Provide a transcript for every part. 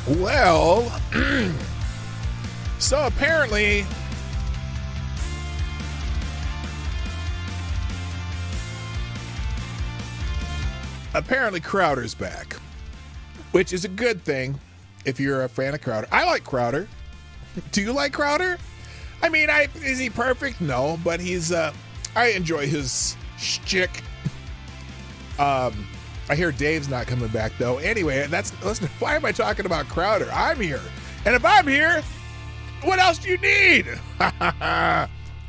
Well, so apparently Crowder's back, which is a good thing if you're a fan of Crowder. I like Crowder. Do you like Crowder? I mean, is he perfect? No, but he's I enjoy his shtick. I hear Dave's not coming back though. Anyway, listen, why am I talking about Crowder? I'm here. And if I'm here, what else do you need?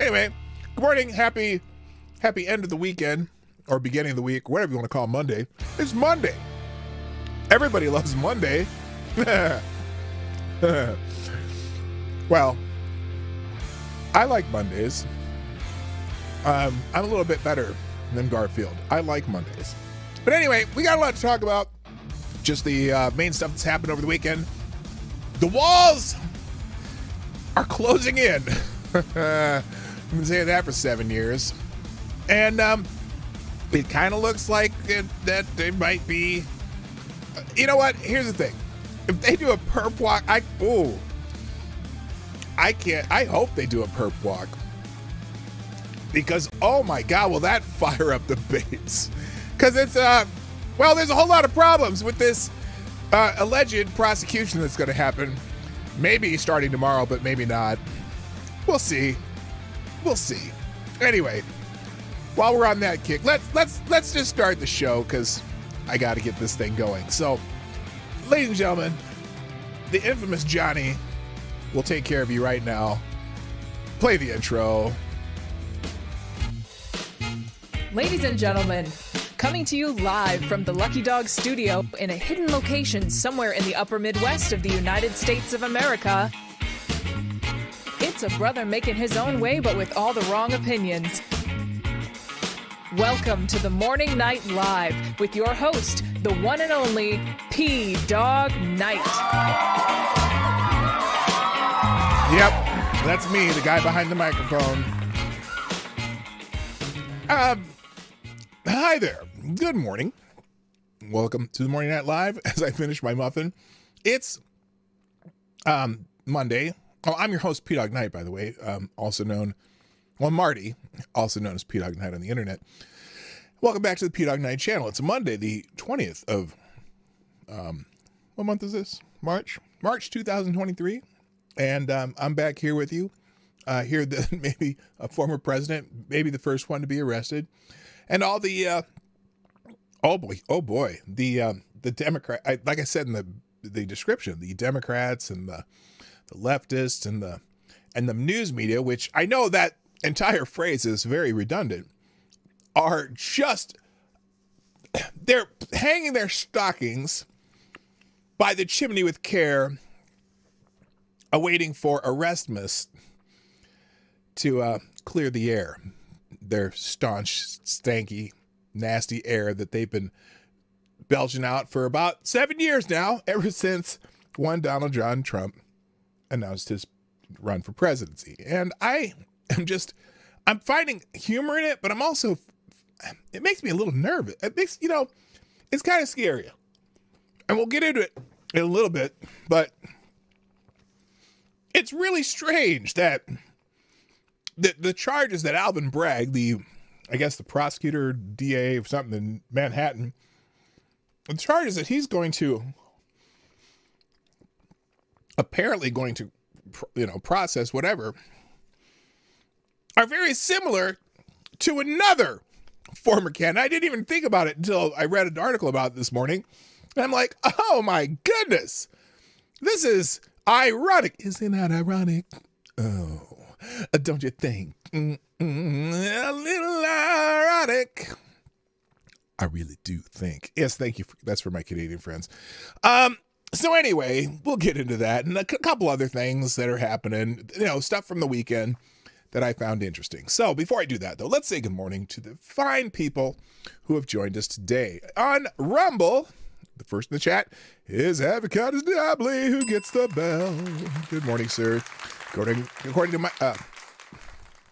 Anyway, good morning. Happy end of the weekend or beginning of the week, whatever you want to call Monday. It's Monday. Everybody loves Monday. Well, I like Mondays. I'm a little bit better than Garfield. I like Mondays. But anyway, we got a lot to talk about. Just the main stuff that's happened over the weekend. The walls are closing in. I've been saying that for 7 years. And it kind of looks like that they might be... You know what? Here's the thing. If they do a perp walk, I hope they do a perp walk. Because, oh my God, will that fire up the base? Because it's, there's a whole lot of problems with this alleged prosecution that's going to happen. Maybe starting tomorrow, but maybe not. We'll see. Anyway, while we're on that kick, let's just start the show because I got to get this thing going. So, ladies and gentlemen, the infamous Johnny will take care of you right now. Play the intro. Ladies and gentlemen, coming to you live from the Lucky Dog studio in a hidden location somewhere in the upper Midwest of the United States of America, it's a brother making his own way but with all the wrong opinions. Welcome to the Morning Night Live with your host, the one and only P-Dog Knight. Yep, that's me, the guy behind the microphone. Hi there. Good morning. Welcome to the Morning Night Live as I finish my muffin. It's Monday. Oh, I'm your host, P-Dog Knight, by the way, Marty, also known as P-Dog Knight on the internet. Welcome back to the P-Dog Knight channel. It's Monday, the 20th of, what month is this? March 2023. And I'm back here with you. Here that maybe a former president, maybe the first one to be arrested. And all the, the Democrat, like I said in the description, the Democrats and the leftists and the news media, which I know that entire phrase is very redundant, are just, they're hanging their stockings by the chimney with care, awaiting for arrestmas to clear the air. Their staunch, stanky, nasty air that they've been belching out for about 7 years now, ever since one Donald John Trump announced his run for presidency. And I'm finding humor in it, but it makes me a little nervous. It makes, it's kind of scary. And we'll get into it in a little bit, but it's really strange that the charges that Alvin Bragg, the prosecutor, DA of something in Manhattan, the charges that he's apparently going to process whatever, are very similar to another former candidate. I didn't even think about it until I read an article about it this morning. And I'm like, oh my goodness, this is ironic. Isn't that ironic? Oh. Don't you think? A little ironic. I really do think. Yes, thank you. That's for my Canadian friends. So anyway, we'll get into that and a couple other things that are happening, stuff from the weekend that I found interesting. So before I do that, though, let's say good morning to the fine people who have joined us today on Rumble. The first in the chat is Avocados Diably, who gets the bell. Good morning, sir. According to my,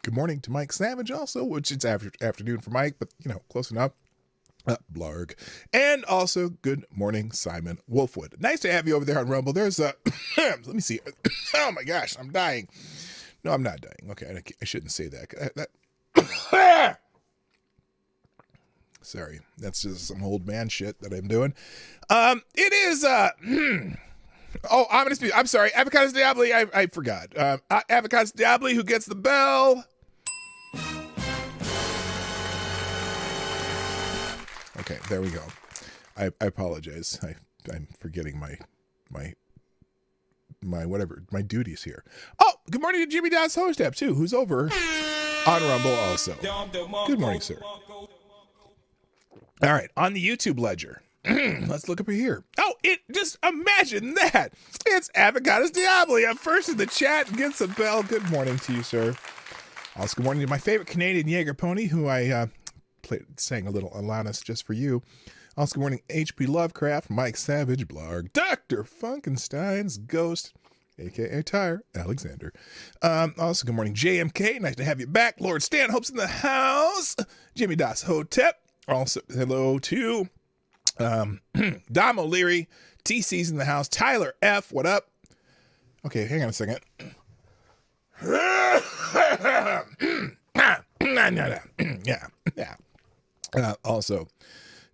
good morning to Mike Savage also, which it's afternoon for Mike, but close enough. Blarg. And also, good morning, Simon Wolfwood. Nice to have you over there on Rumble. There's a, let me see. Oh my gosh, I'm dying. No, I'm not dying. Okay, I shouldn't say that. Sorry, that's just some old man shit that I'm doing. It is, oh, I'm sorry, Avocados Diabli, I forgot. Avocados Diabli, who gets the bell. Okay, there we go. I apologize. I'm forgetting my whatever, my duties here. Oh, good morning to Jimmy Das Hostap too, who's over on Rumble also. Good morning, sir. All right, on the YouTube ledger. Let's look up here. Oh, just imagine that. It's Avocados Diabli up first in the chat and gets a bell. Good morning to you, sir. Also, good morning to my favorite Canadian Jaeger pony, who I sang a little Alanis just for you. Also, good morning, HP Lovecraft, Mike Savage, Blarg, Dr. Funkenstein's Ghost, a.k.a. Tyre Alexander. Also, good morning, JMK. Nice to have you back. Lord Stanhope's in the house. Jimmy Das Hotep. Also, hello to Dom O'Leary. TC's in the house. Tyler F. What up? Okay, hang on a second. Yeah. Also,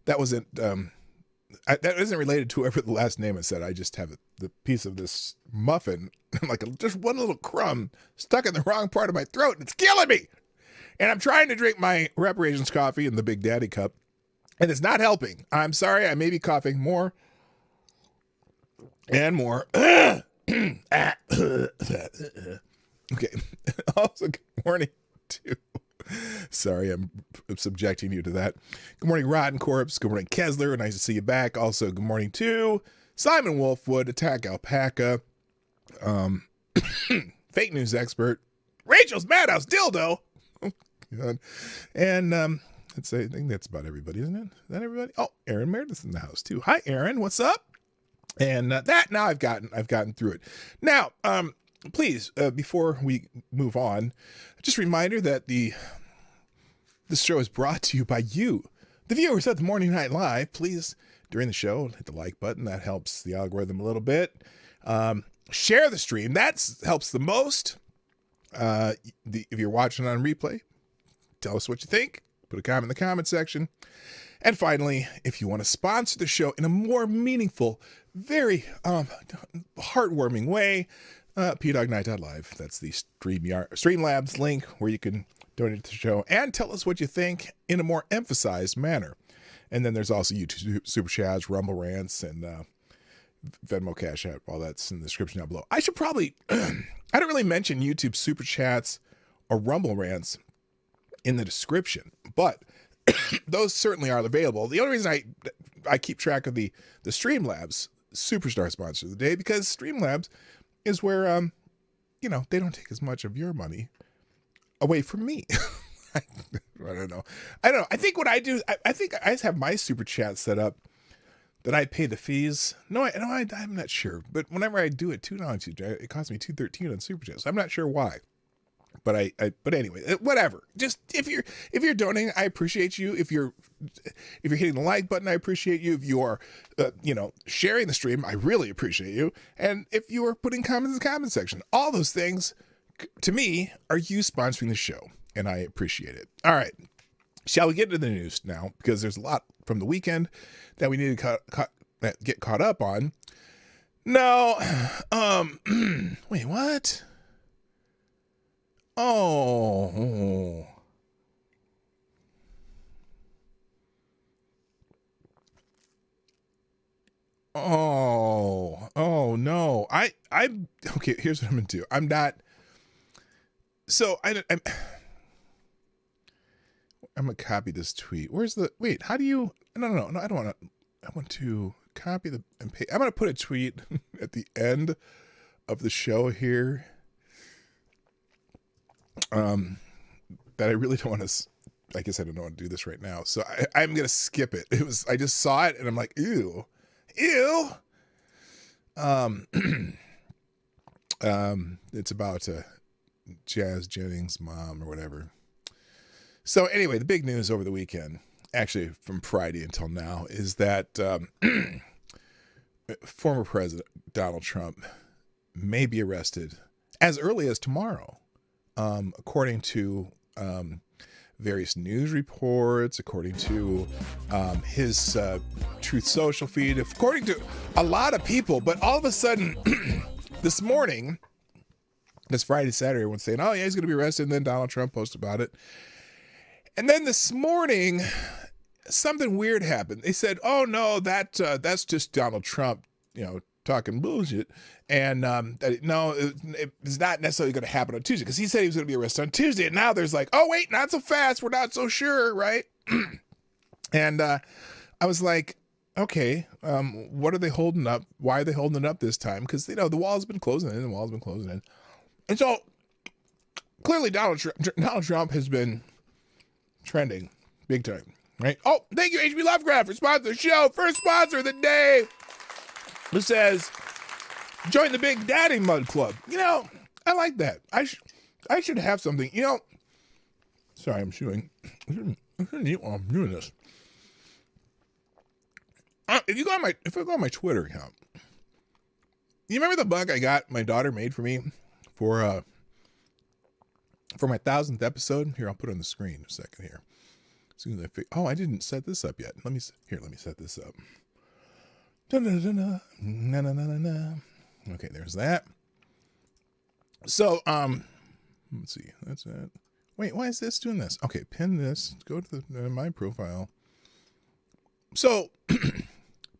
that wasn't that isn't related to whoever the last name I said. I just have the piece of this muffin, like just one little crumb stuck in the wrong part of my throat, and it's killing me. And I'm trying to drink my reparations coffee in the Big Daddy cup, and it's not helping. I'm sorry, I may be coughing more and more. Okay. Also, good morning to... Sorry, I'm subjecting you to that. Good morning, Rotten Corpse. Good morning, Kessler. Nice to see you back. Also, good morning to Simon Wolfwood, Attack Alpaca, Fake News Expert, Rachel's Madhouse Dildo. Oh, God. And I think that's about everybody, isn't it? Is that everybody? Oh, Aaron Meredith's in the house too. Hi, Aaron. What's up? And now I've gotten through it. Now, please, before we move on, just a reminder that this show is brought to you by you, the viewers at the Morning Night Live. Please, during the show, hit the like button. That helps the algorithm a little bit. Share the stream. That helps the most. If you're watching on replay, tell us what you think. Put a comment in the comment section. And finally, if you want to sponsor the show in a more meaningful, very heartwarming way, pdognight.live. That's the Streamlabs link where you can donate to the show and tell us what you think in a more emphasized manner. And then there's also YouTube Super Chats, Rumble Rants, and Venmo Cash App. All that's in the description down below. I should probably, I don't really mention YouTube Super Chats or Rumble Rants in the description, but those certainly are available. The only reason I keep track of the Streamlabs Superstar sponsor of the day, because Streamlabs is where, they don't take as much of your money away from me. I don't know. I think what I do, I think I just have my Super Chat set up that I pay the fees. I'm not sure. But whenever I do it, $2, it costs me $2.13 on Super Chats. I'm not sure why. But but anyway, whatever. Just if you're donating, I appreciate you. If you're hitting the like button, I appreciate you. If you are, sharing the stream, I really appreciate you. And if you are putting comments in the comment section, all those things, to me, are you sponsoring the show, and I appreciate it. All right, shall we get into the news now? Because there's a lot from the weekend that we need to get caught up on. No, wait, what? Oh. Oh no. I'm okay. Here's what I'm gonna do. I'm not. So I'm gonna copy this tweet. Where's the wait? How do you? No. I don't want to. I want to copy the and paste. I'm gonna put a tweet at the end of the show here. That I really don't want to. I guess I don't want to do this right now. So I'm gonna skip it. I just saw it and I'm like, ew. It's about Jazz Jennings' mom or whatever. So anyway, the big news over the weekend actually from Friday until now, is that former President Donald Trump may be arrested as early as tomorrow, according to various news reports, according to his Truth Social feed, according to a lot of people. But all of a sudden, this morning, this Friday, Saturday, everyone's saying, oh, yeah, he's going to be arrested. And then Donald Trump posted about it. And then this morning, something weird happened. They said, oh, no, that's just Donald Trump, talking bullshit. And no, it's not necessarily going to happen on Tuesday, because he said he was going to be arrested on Tuesday. And now there's like, oh, wait, not so fast. We're not so sure, right? And I was like, okay, what are they holding up? Why are they holding it up this time? Because, the wall's been closing in. And so clearly Donald Trump has been trending big time, right? Oh, thank you, HB Lovecraft, for sponsoring the show. First sponsor of the day, who says, join the Big Daddy Mud Club. I like that. I should have something. Sorry, I'm chewing. I shouldn't eat while I'm doing this. If I go on my Twitter account, you remember the mug my daughter made for me for my 1000th episode? Here, I'll put it on the screen in a second here. As soon as I didn't set this up yet. Let me set this up. Okay, there's that. So, let's see. That's it. Wait, why is this doing this? Okay, pin this. Go to my profile. So,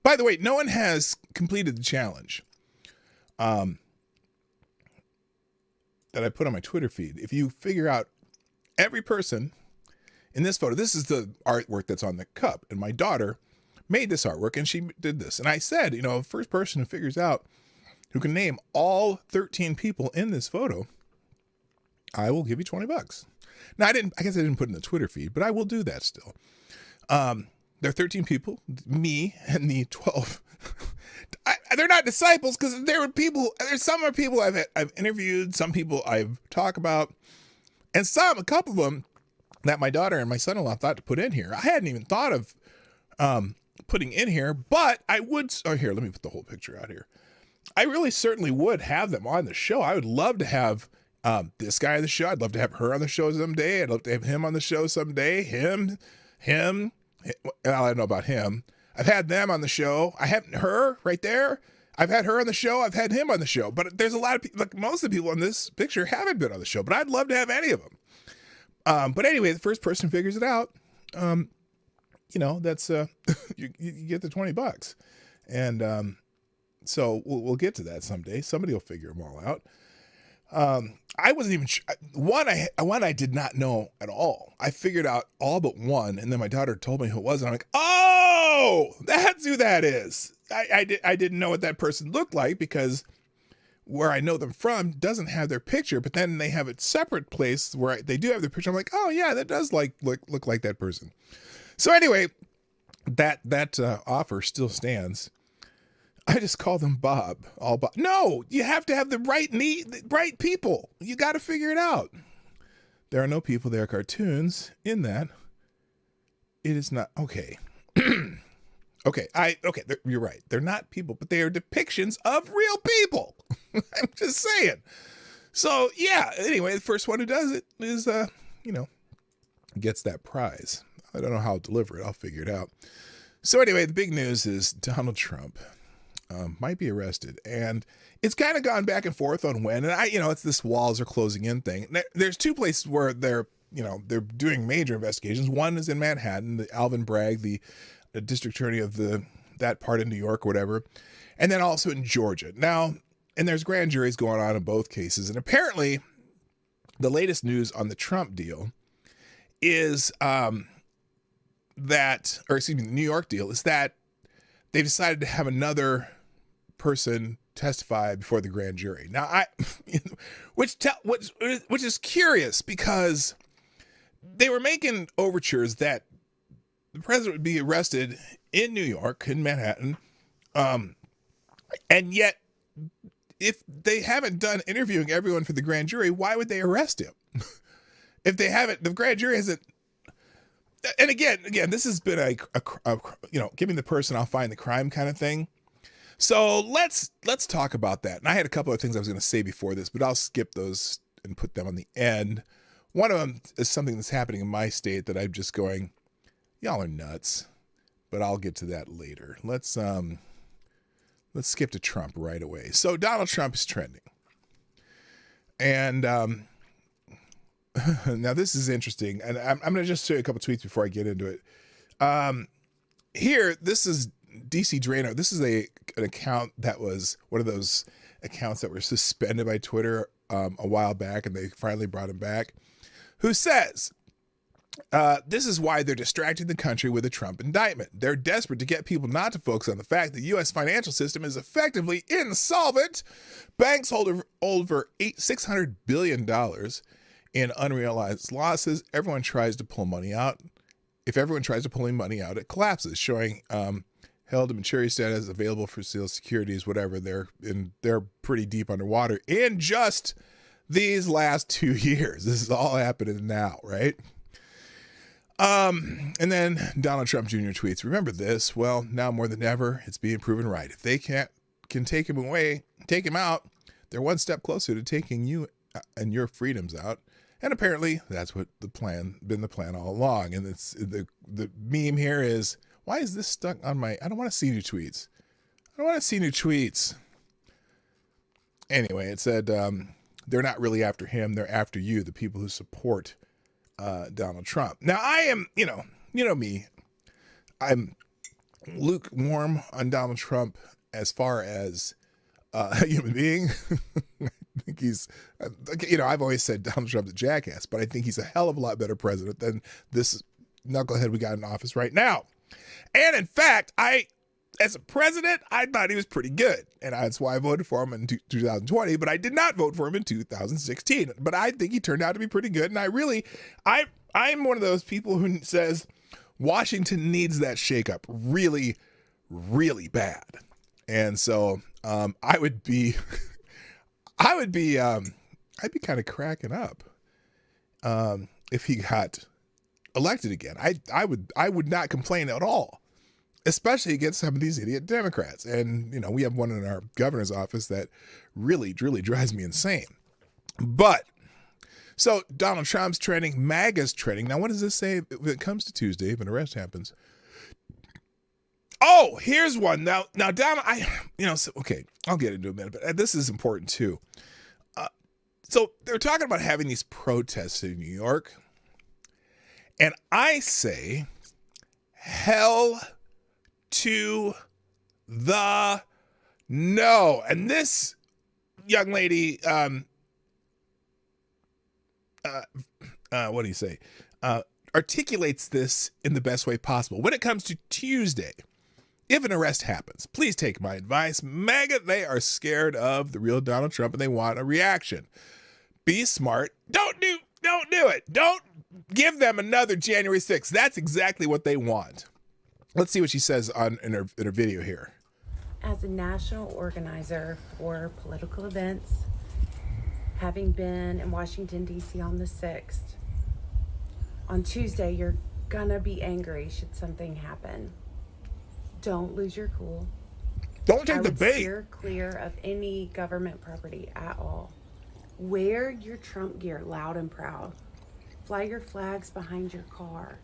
by the way, no one has completed the challenge that I put on my Twitter feed. If you figure out every person in this photo, this is the artwork that's on the cup, and my daughter made this artwork, and she did this. And I said, first person who figures out, who can name all 13 people in this photo, I will give you $20. Now, I guess I didn't put it in the Twitter feed, but I will do that still. There are 13 people, me and the 12. They're not disciples, because there's some are people I've interviewed, some people I've talked about, and a couple of them that my daughter and my son-in-law thought to put in here. I hadn't even thought of putting in here, but I would. Oh, here, let me put the whole picture out here. I really certainly would have them on the show. I would love to have this guy on the show. I'd love to have her on the show someday. I'd love to have him on the show someday. Him. Well, I don't know about him. I've had them on the show. I have her right there. I've had her on the show. I've had him on the show. But there's a lot of people, like most of the people in this picture haven't been on the show, but I'd love to have any of them. But anyway, the first person figures it out. That's you get the $20. And so we'll get to that someday. Somebody will figure them all out. I wasn't even one I did not know at all. I figured out all but one, and then my daughter told me who it was, and I'm like, oh, that's who that is. I didn't know what that person looked like, because where I know them from doesn't have their picture, but then they have a separate place where they do have their picture. I'm like, oh yeah, that does look like that person. So anyway, that offer still stands. I just call them Bob. All Bob. No, you have to have the right people. You got to figure it out. There are no people. There are cartoons in that. It is not okay. Okay. You're right. They're not people, but they are depictions of real people. I'm just saying. So yeah. Anyway, the first one who does it is, gets that prize. I don't know how I'll deliver it. I'll figure it out. So anyway, the big news is Donald Trump might be arrested, and it's kind of gone back and forth on when. And it's this walls are closing in thing. There's two places where they're doing major investigations. One is in Manhattan, the Alvin Bragg, the district attorney of that part of New York or whatever, and then also in Georgia. Now, and there's grand juries going on in both cases. And apparently, the latest news on the Trump deal is the New York deal is that they've decided to have another person testify before the grand jury. Now, which is curious, because they were making overtures that the president would be arrested in New York, in Manhattan, and yet, if they haven't done interviewing everyone for the grand jury, why would they arrest him? If they haven't, the grand jury hasn't. and again, this has been a giving the person I'll find the crime kind of thing. So let's talk about that. And I had a couple of things I was going to say before this, but I'll skip those and put them on the end. One of them is something that's happening in my state that I'm just going, y'all are nuts. But I'll get to that later. Let's skip to Trump right away. So Donald Trump is trending. And now this is interesting. And I'm going to just show you a couple tweets before I get into it. Here, this is DC Drano. This is an account that was one of those accounts that were suspended by Twitter a while back, and they finally brought him back, who says, this is why they're distracting the country with a Trump indictment. They're desperate to get people not to focus on the fact the U.S. financial system is effectively insolvent. Banks hold over $600 billion in unrealized losses. Everyone tries to pull money out. If everyone tries to pull money out, it collapses, showing held to maturity status, available for sale securities, whatever. They're pretty deep underwater in just these last 2 years. This is all happening now, right? And then Donald Trump Jr. tweets, remember this? Well, now more than ever, it's being proven right. If they can take him away, take him out, they're one step closer to taking you and your freedoms out. And apparently that's what been the plan all along. And it's the meme here is, why is this stuck on my, I don't want to see new tweets. Anyway, it said, they're not really after him. They're after you, the people who support Donald Trump. Now I am, you know me, I'm lukewarm on Donald Trump as far as a human being. I think he's, I've always said Donald Trump's a jackass, but I think he's a hell of a lot better president than this knucklehead we got in office right now. And in fact, as a president, I thought he was pretty good. And that's why I voted for him in 2020, but I did not vote for him in 2016. But I think he turned out to be pretty good. And I'm one of those people who says Washington needs that shakeup really, really bad. And so I'd be kind of cracking up if he got elected again. I would not complain at all, especially against some of these idiot Democrats. And, we have one in our governor's office that really, really drives me insane. But so Donald Trump's trending, MAGA's trending. Now, what does this say when it comes to Tuesday if an arrest happens? Oh, here's one. Now, Donald, okay, I'll get into it in a minute, but this is important too. So they're talking about having these protests in New York. And I say, hell to the no. And this young lady, what do you say? Articulates this in the best way possible. When it comes to Tuesday, if an arrest happens, please take my advice. MAGA, they are scared of the real Donald Trump and they want a reaction. Be smart. Don't do it. Don't give them another January 6th. That's exactly what they want. Let's see what she says in her video here. As a national organizer for political events, having been in Washington, D.C. on the 6th, on Tuesday, you're gonna be angry should something happen. Don't lose your cool. Don't take the bait. Steer clear of any government property at all. Wear your Trump gear loud and proud. Fly your flags behind your car.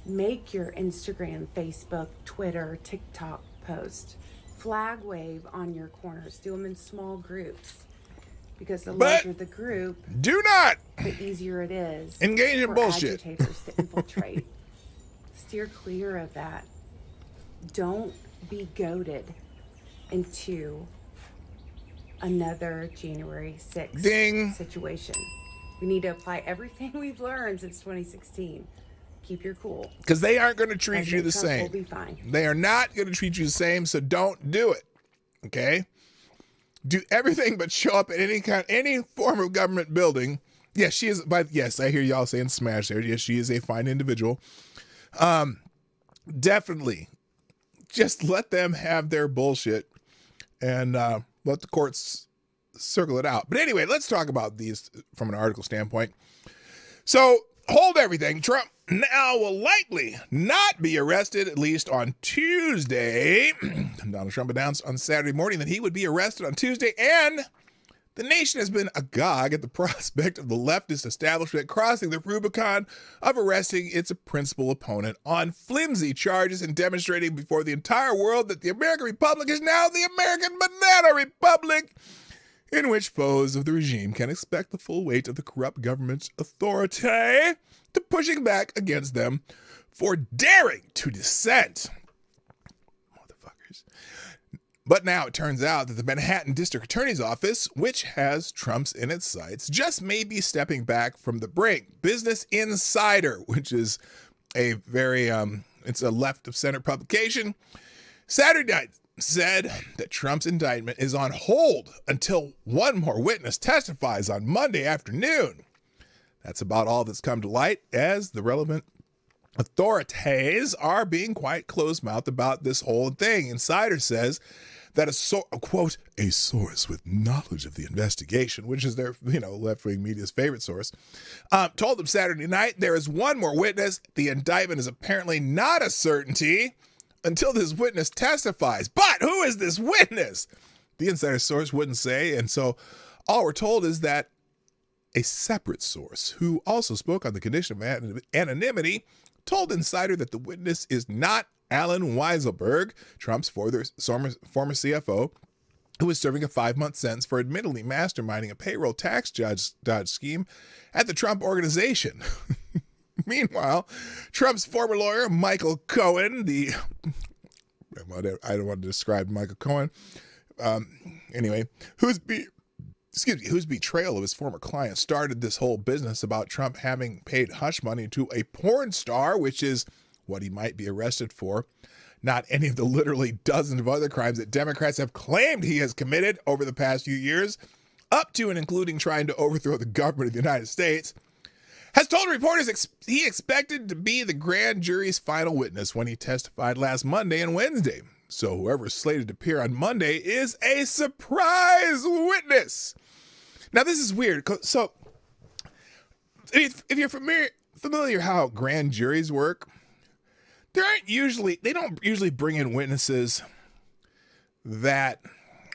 Make your Instagram, Facebook, Twitter, TikTok post. Flag wave on your corners. Do them in small groups. Because the larger the group, do not, the easier it is engage in for bullshit. Agitators to infiltrate. Steer clear of that. Don't be goaded into another January 6th situation. We need to apply everything we've learned since 2016. Keep your cool. Because they aren't going to treat you the same. Will be fine. They are not going to treat you the same, so don't do it. Okay? Do everything but show up at any form of government building. Yes, she is. But yes, I hear y'all saying smash there. Yes, she is a fine individual. Definitely, just let them have their bullshit and let the courts circle it out. But anyway, let's talk about these from an article standpoint. So hold everything. Trump now will likely not be arrested, at least on Tuesday. Donald Trump announced on Saturday morning that he would be arrested on Tuesday, and the nation has been agog at the prospect of the leftist establishment crossing the Rubicon of arresting its principal opponent on flimsy charges and demonstrating before the entire world that the American Republic is now the American Banana Republic, in which foes of the regime can expect the full weight of the corrupt government's authority to pushing back against them for daring to dissent. Motherfuckers. But now it turns out that the Manhattan District Attorney's Office, which has Trump's in its sights, just may be stepping back from the brink. Business Insider, which is a very, it's a left of center publication, Saturday night said that Trump's indictment is on hold until one more witness testifies on Monday afternoon. That's about all that's come to light, as the relevant authorities are being quite close-mouthed about this whole thing. Insider says that quote, a source with knowledge of the investigation, which is their, left-wing media's favorite source, told them Saturday night there is one more witness. The indictment is apparently not a certainty until this witness testifies. But who is this witness? The insider source wouldn't say, and so all we're told is that a separate source, who also spoke on the condition of anonymity, told Insider that the witness is not Alan Weisselberg, Trump's former CFO, who was serving a 5-month sentence for admittedly masterminding a payroll tax dodge scheme at the Trump Organization. Meanwhile, Trump's former lawyer, Michael Cohen, I don't want to describe Michael Cohen, whose betrayal of his former client started this whole business about Trump having paid hush money to a porn star, which is what he might be arrested for, not any of the literally dozens of other crimes that Democrats have claimed he has committed over the past few years, up to and including trying to overthrow the government of the United States, has told reporters he expected to be the grand jury's final witness when he testified last Monday and Wednesday. So whoever is slated to appear on Monday is a surprise witness. Now, this is weird. So if you're familiar how grand juries work, they don't usually bring in witnesses that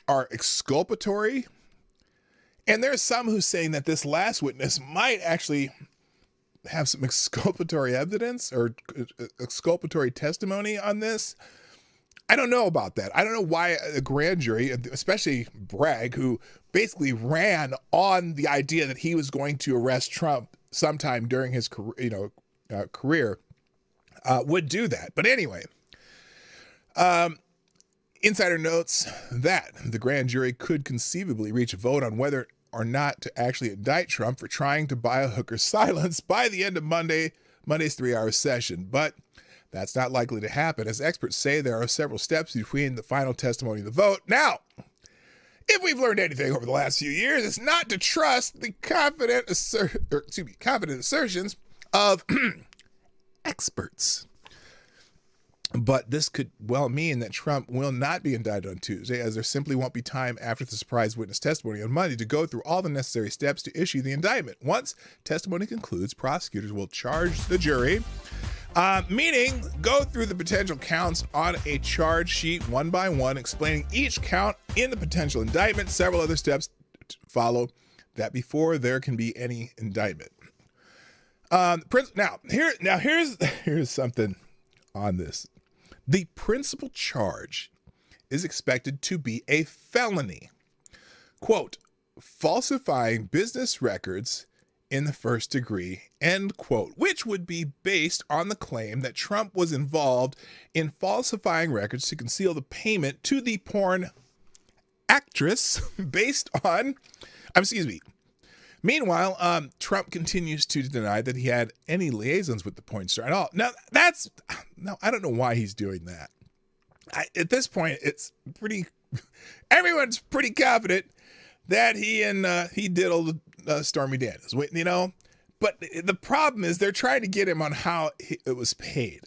are exculpatory. And there's some who's saying that this last witness might actually have some exculpatory evidence or exculpatory testimony on this. I don't know about that. I don't know why a grand jury, especially Bragg, who basically ran on the idea that he was going to arrest Trump sometime during his career, would do that. But anyway, Insider notes that the grand jury could conceivably reach a vote on whether or not to actually indict Trump for trying to buy a hooker's silence by the end of Monday's 3-hour session. But that's not likely to happen. As experts say, there are several steps between the final testimony and the vote. Now, if we've learned anything over the last few years, it's not to trust the confident assertions of experts. But this could well mean that Trump will not be indicted on Tuesday, as there simply won't be time after the surprise witness testimony on Monday to go through all the necessary steps to issue the indictment. Once testimony concludes, prosecutors will charge the jury, meaning go through the potential counts on a charge sheet one by one, explaining each count in the potential indictment. Several other steps follow that before there can be any indictment. Here's something on this. The principal charge is expected to be a felony. Quote, falsifying business records in the first degree, end quote, which would be based on the claim that Trump was involved in falsifying records to conceal the payment to the porn actress Meanwhile, Trump continues to deny that he had any liaisons with the porn star at all. Now, I don't know why he's doing that. At this point, it's everyone's pretty confident that he diddled Stormy Daniels, But the problem is they're trying to get him on how it was paid.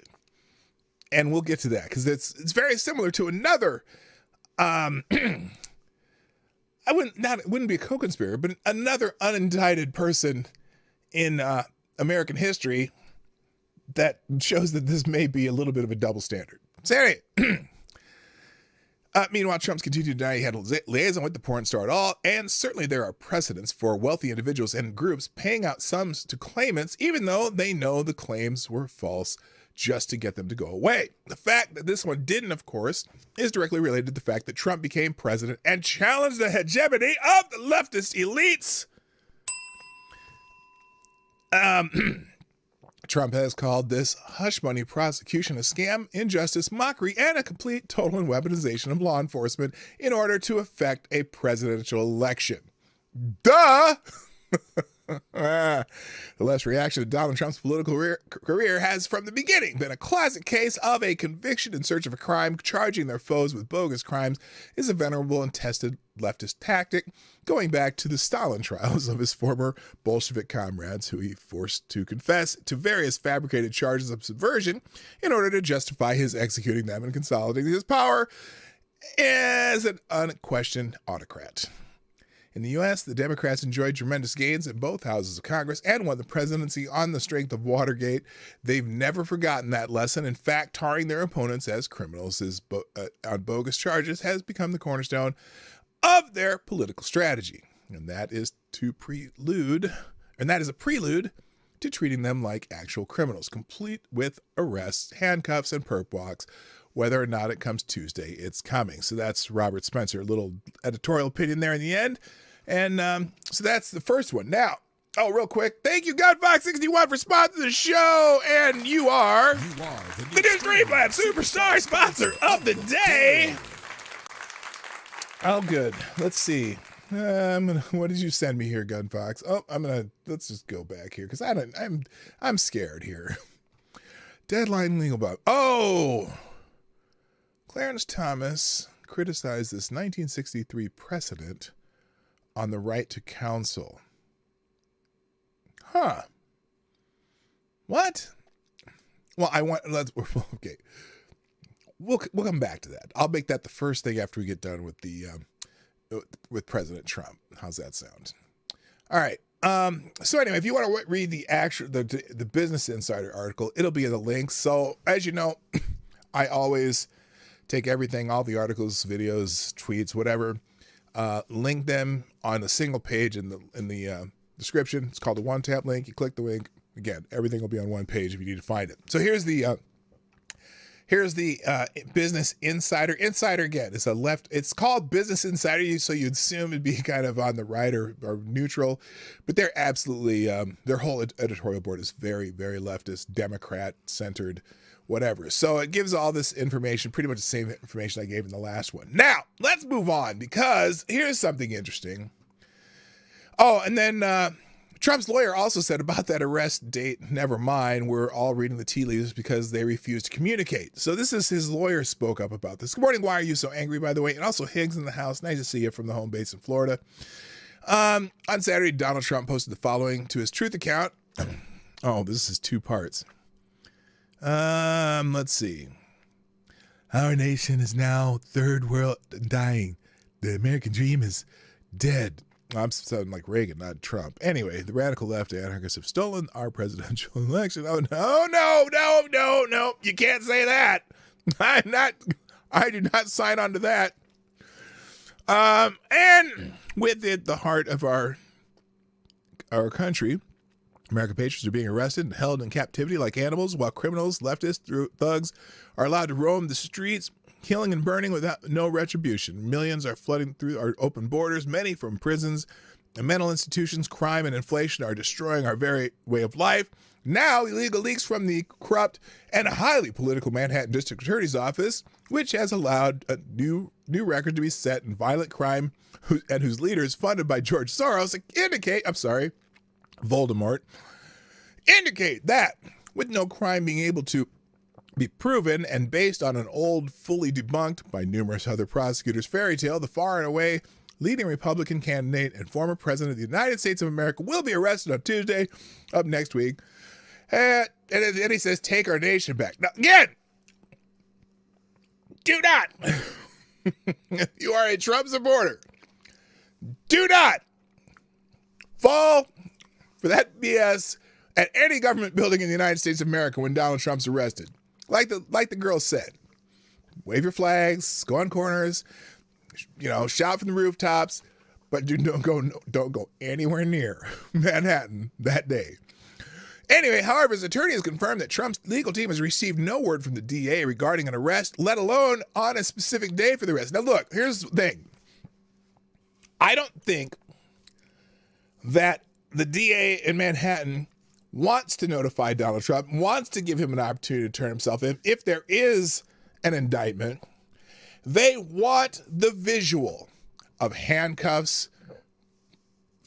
And we'll get to that because it's very similar to another it wouldn't be a co-conspirator, but another unindicted person in American history that shows that this may be a little bit of a double standard. So anyway, meanwhile, Trump's continued to deny he had a liaison with the porn star at all, and certainly there are precedents for wealthy individuals and groups paying out sums to claimants even though they know the claims were false just to get them to go away. The fact that this one didn't, of course, is directly related to the fact that Trump became president and challenged the hegemony of the leftist elites. Trump has called this hush money prosecution a scam, injustice, mockery, and a complete, total, and weaponization of law enforcement in order to effect a presidential election. Duh! The left's reaction to Donald Trump's political career has from the beginning been a classic case of a conviction in search of a crime. Charging their foes with bogus crimes is a venerable and tested leftist tactic going back to the Stalin trials of his former Bolshevik comrades, who he forced to confess to various fabricated charges of subversion in order to justify his executing them and consolidating his power as an unquestioned autocrat. In the U.S., the Democrats enjoyed tremendous gains in both houses of Congress and won the presidency on the strength of Watergate. They've never forgotten that lesson. In fact, tarring their opponents as criminals on bogus charges has become the cornerstone of their political strategy. And that is a prelude to treating them like actual criminals, complete with arrests, handcuffs, and perp walks. Whether or not it comes Tuesday, it's coming. So that's Robert Spencer, a little editorial opinion there in the end. And so that's the first one. Now, real quick, thank you, GunFox61, for sponsoring the show. And you are the new Dreamland Superstar sponsor of the day. Oh, good. Let's see. What did you send me here, GunFox? Let's just go back here because I'm scared here. Deadline legal bob. Clarence Thomas criticized this 1963 precedent on the right to counsel. What? Well, okay. We'll come back to that. I'll make that the first thing after we get done with with President Trump. How's that sound? All right. So anyway, if you want to read the Business Insider article, it'll be in the link. So as you know, I always take everything, all the articles, videos, tweets, whatever, link them on a single page in the description. It's called a one-tap link. You click the link. Again, everything will be on one page if you need to find it. So here's the Business Insider. Insider, again, it's called Business Insider, so you'd assume it'd be kind of on the right or neutral, but they're absolutely, their whole editorial board is very, very leftist, Democrat-centered, whatever. So it gives all this information, pretty much the same information I gave in the last one. Now, let's move on, because here's something interesting. And then Trump's lawyer also said about that arrest date, never mind, we're all reading the tea leaves because they refused to communicate. So this is his lawyer spoke up about this. Good morning, why are you so angry, by the way? And also Higgs in the house. Nice to see you from the home base in Florida. On Saturday, Donald Trump posted the following to his Truth account. This is two parts. Let's see. Our nation is now third world dying. The American dream is dead. I'm sounding like Reagan, not Trump. Anyway, the radical left anarchists have stolen our presidential election. Oh, no. You can't say that. I do not sign on to that. And with it, the heart of our country, American patriots are being arrested and held in captivity like animals, while criminals, leftists, thugs are allowed to roam the streets, killing and burning without no retribution. Millions are flooding through our open borders, many from prisons and mental institutions. Crime and inflation are destroying our very way of life. Now, illegal leaks from the corrupt and highly political Manhattan District Attorney's Office, which has allowed a new record to be set in violent crime and whose leaders, funded by George Soros, Voldemort, indicate that with no crime being able to be proven and based on an old, fully debunked by numerous other prosecutors fairy tale, the far and away leading Republican candidate and former president of the United States of America will be arrested on Tuesday of next week. And he says, take our nation back. Now, again, do not, if you are a Trump supporter, do not fall for that BS at any government building in the United States of America when Donald Trump's arrested. Like the girl said, wave your flags, go on corners, shout from the rooftops, but don't go anywhere near Manhattan that day. Anyway, however, his attorney has confirmed that Trump's legal team has received no word from the DA regarding an arrest, let alone on a specific day for the arrest. Now, look, here's the thing. I don't think that the DA in Manhattan wants to notify Donald Trump, wants to give him an opportunity to turn himself in. If there is an indictment, they want the visual of handcuffs,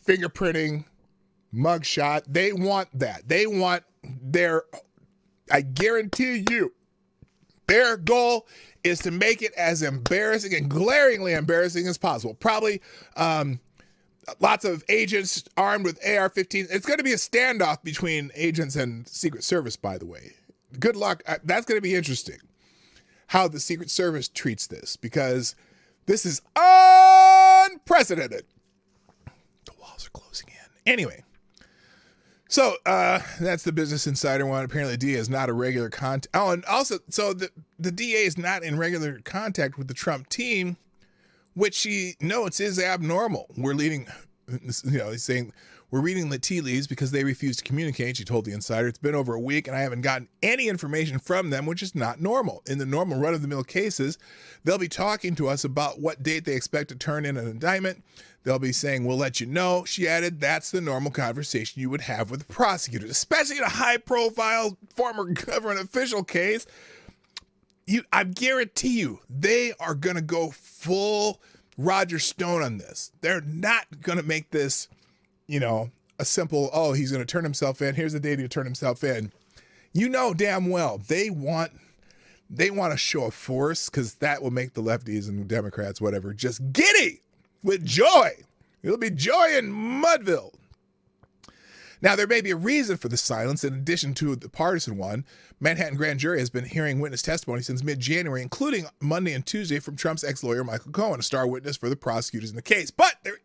fingerprinting, mugshot. They want that. They want I guarantee you, their goal is to make it as embarrassing and glaringly embarrassing as possible. Probably lots of agents armed with AR-15s. It's going to be a standoff between agents and Secret Service, by the way. Good luck. That's going to be interesting, how the Secret Service treats this, because this is unprecedented. The walls are closing in. Anyway. So that's the Business Insider one. Apparently, the DA is not a regular contact. Oh, and also, so the DA is not in regular contact with the Trump team, which she notes is abnormal. He's saying, we're reading the tea leaves because they refuse to communicate. She told the Insider, it's been over a week and I haven't gotten any information from them, which is not normal. In the normal run-of-the-mill cases, they'll be talking to us about what date they expect to turn in an indictment. They'll be saying, we'll let you know. She added, that's the normal conversation you would have with prosecutors, especially in a high-profile former government official case. I guarantee you, they are going to go full Roger Stone on this. They're not going to make this, a simple, he's going to turn himself in. Here's the date he'll turn himself in. You know damn well they want to show a force, because that will make the lefties and the Democrats, whatever, just giddy with joy. It'll be joy in Mudville. Now, there may be a reason for the silence in addition to the partisan one. Manhattan grand jury has been hearing witness testimony since mid-January, including Monday and Tuesday from Trump's ex-lawyer Michael Cohen, a star witness for the prosecutors in the case. But there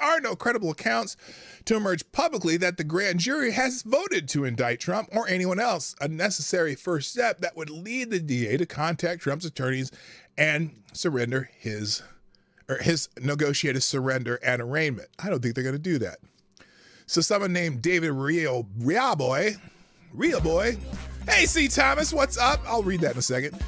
are no credible accounts to emerge publicly that the grand jury has voted to indict Trump or anyone else, a necessary first step that would lead the DA to contact Trump's attorneys and surrender his negotiated surrender and arraignment. I don't think they're going to do that. So someone named David Real Boy. Hey, C. Thomas, what's up? I'll read that in a second.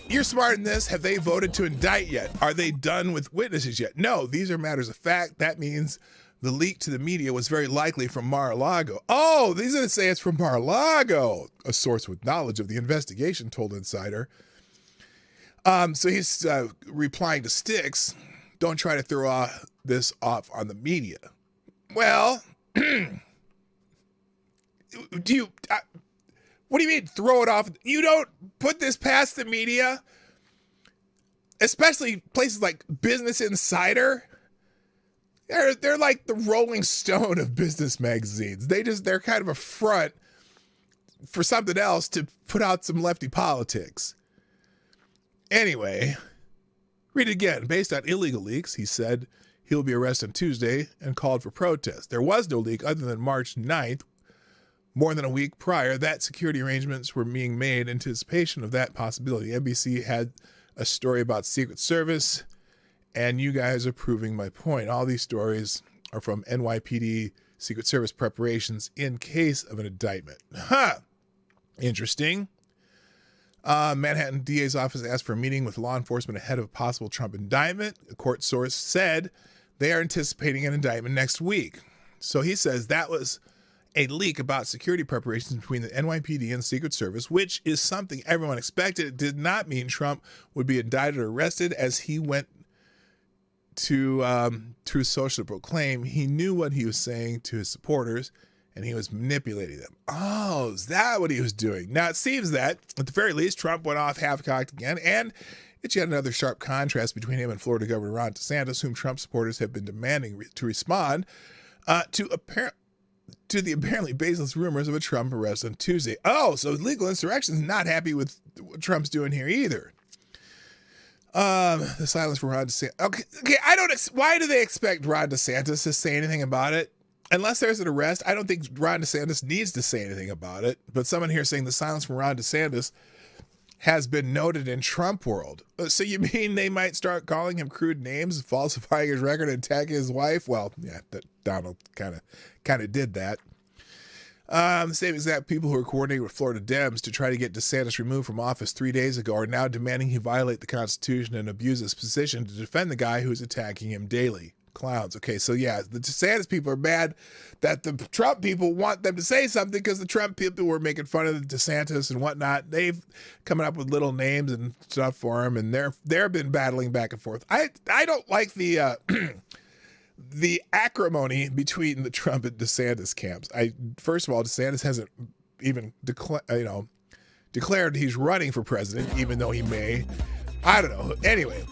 You're smart in this. Have they voted to indict yet? Are they done with witnesses yet? No, these are matters of fact. That means the leak to the media was very likely from Mar-a-Lago. Oh, these are to say it's from Mar-a-Lago. A source with knowledge of the investigation told Insider. So he's replying to Sticks, don't try to throw this off on the media. Well, what do you mean throw it off? You don't put this past the media, especially places like Business Insider. They're like the Rolling Stone of business magazines. They're kind of a front for something else to put out some lefty politics. Anyway, read it again. Based on illegal leaks, he said he'll be arrested on Tuesday and called for protest. There was no leak other than March 9th. More than a week prior, that security arrangements were being made in anticipation of that possibility. NBC had a story about Secret Service, and you guys are proving my point. All these stories are from NYPD Secret Service preparations in case of an indictment. Interesting. Manhattan DA's office asked for a meeting with law enforcement ahead of a possible Trump indictment. A court source said they are anticipating an indictment next week. So he says that was a leak about security preparations between the NYPD and the Secret Service, which is something everyone expected. It did not mean Trump would be indicted or arrested as he went to Truth Social to proclaim he knew what he was saying to his supporters and he was manipulating them. Oh, is that what he was doing? Now, it seems that, at the very least, Trump went off half-cocked again, and it's yet another sharp contrast between him and Florida Governor Ron DeSantis, whom Trump supporters have been demanding to respond to the apparently baseless rumors of a Trump arrest on Tuesday. Oh, so legal insurrection is not happy with what Trump's doing here either. The silence from Ron DeSantis. Okay, why do they expect Ron DeSantis to say anything about it? unless there's an arrest, I don't think Ron DeSantis needs to say anything about it. But someone here saying the silence from Ron DeSantis has been noted in Trump world. So you mean they might start calling him crude names, falsifying his record, and attacking his wife? Well, yeah, Donald kind of did that. The same exact people who are coordinating with Florida Dems to try to get DeSantis removed from office 3 days ago are now demanding he violate the Constitution and abuse his position to defend the guy who's attacking him daily. Clowns. Okay, so yeah, the DeSantis people are mad that the Trump people want them to say something because the Trump people were making fun of the DeSantis and whatnot. They've coming up with little names and stuff for him, and they've been battling back and forth. I don't like the the acrimony between the Trump and DeSantis camps. First of all, DeSantis hasn't even declared he's running for president, even though he may. I don't know. Anyway.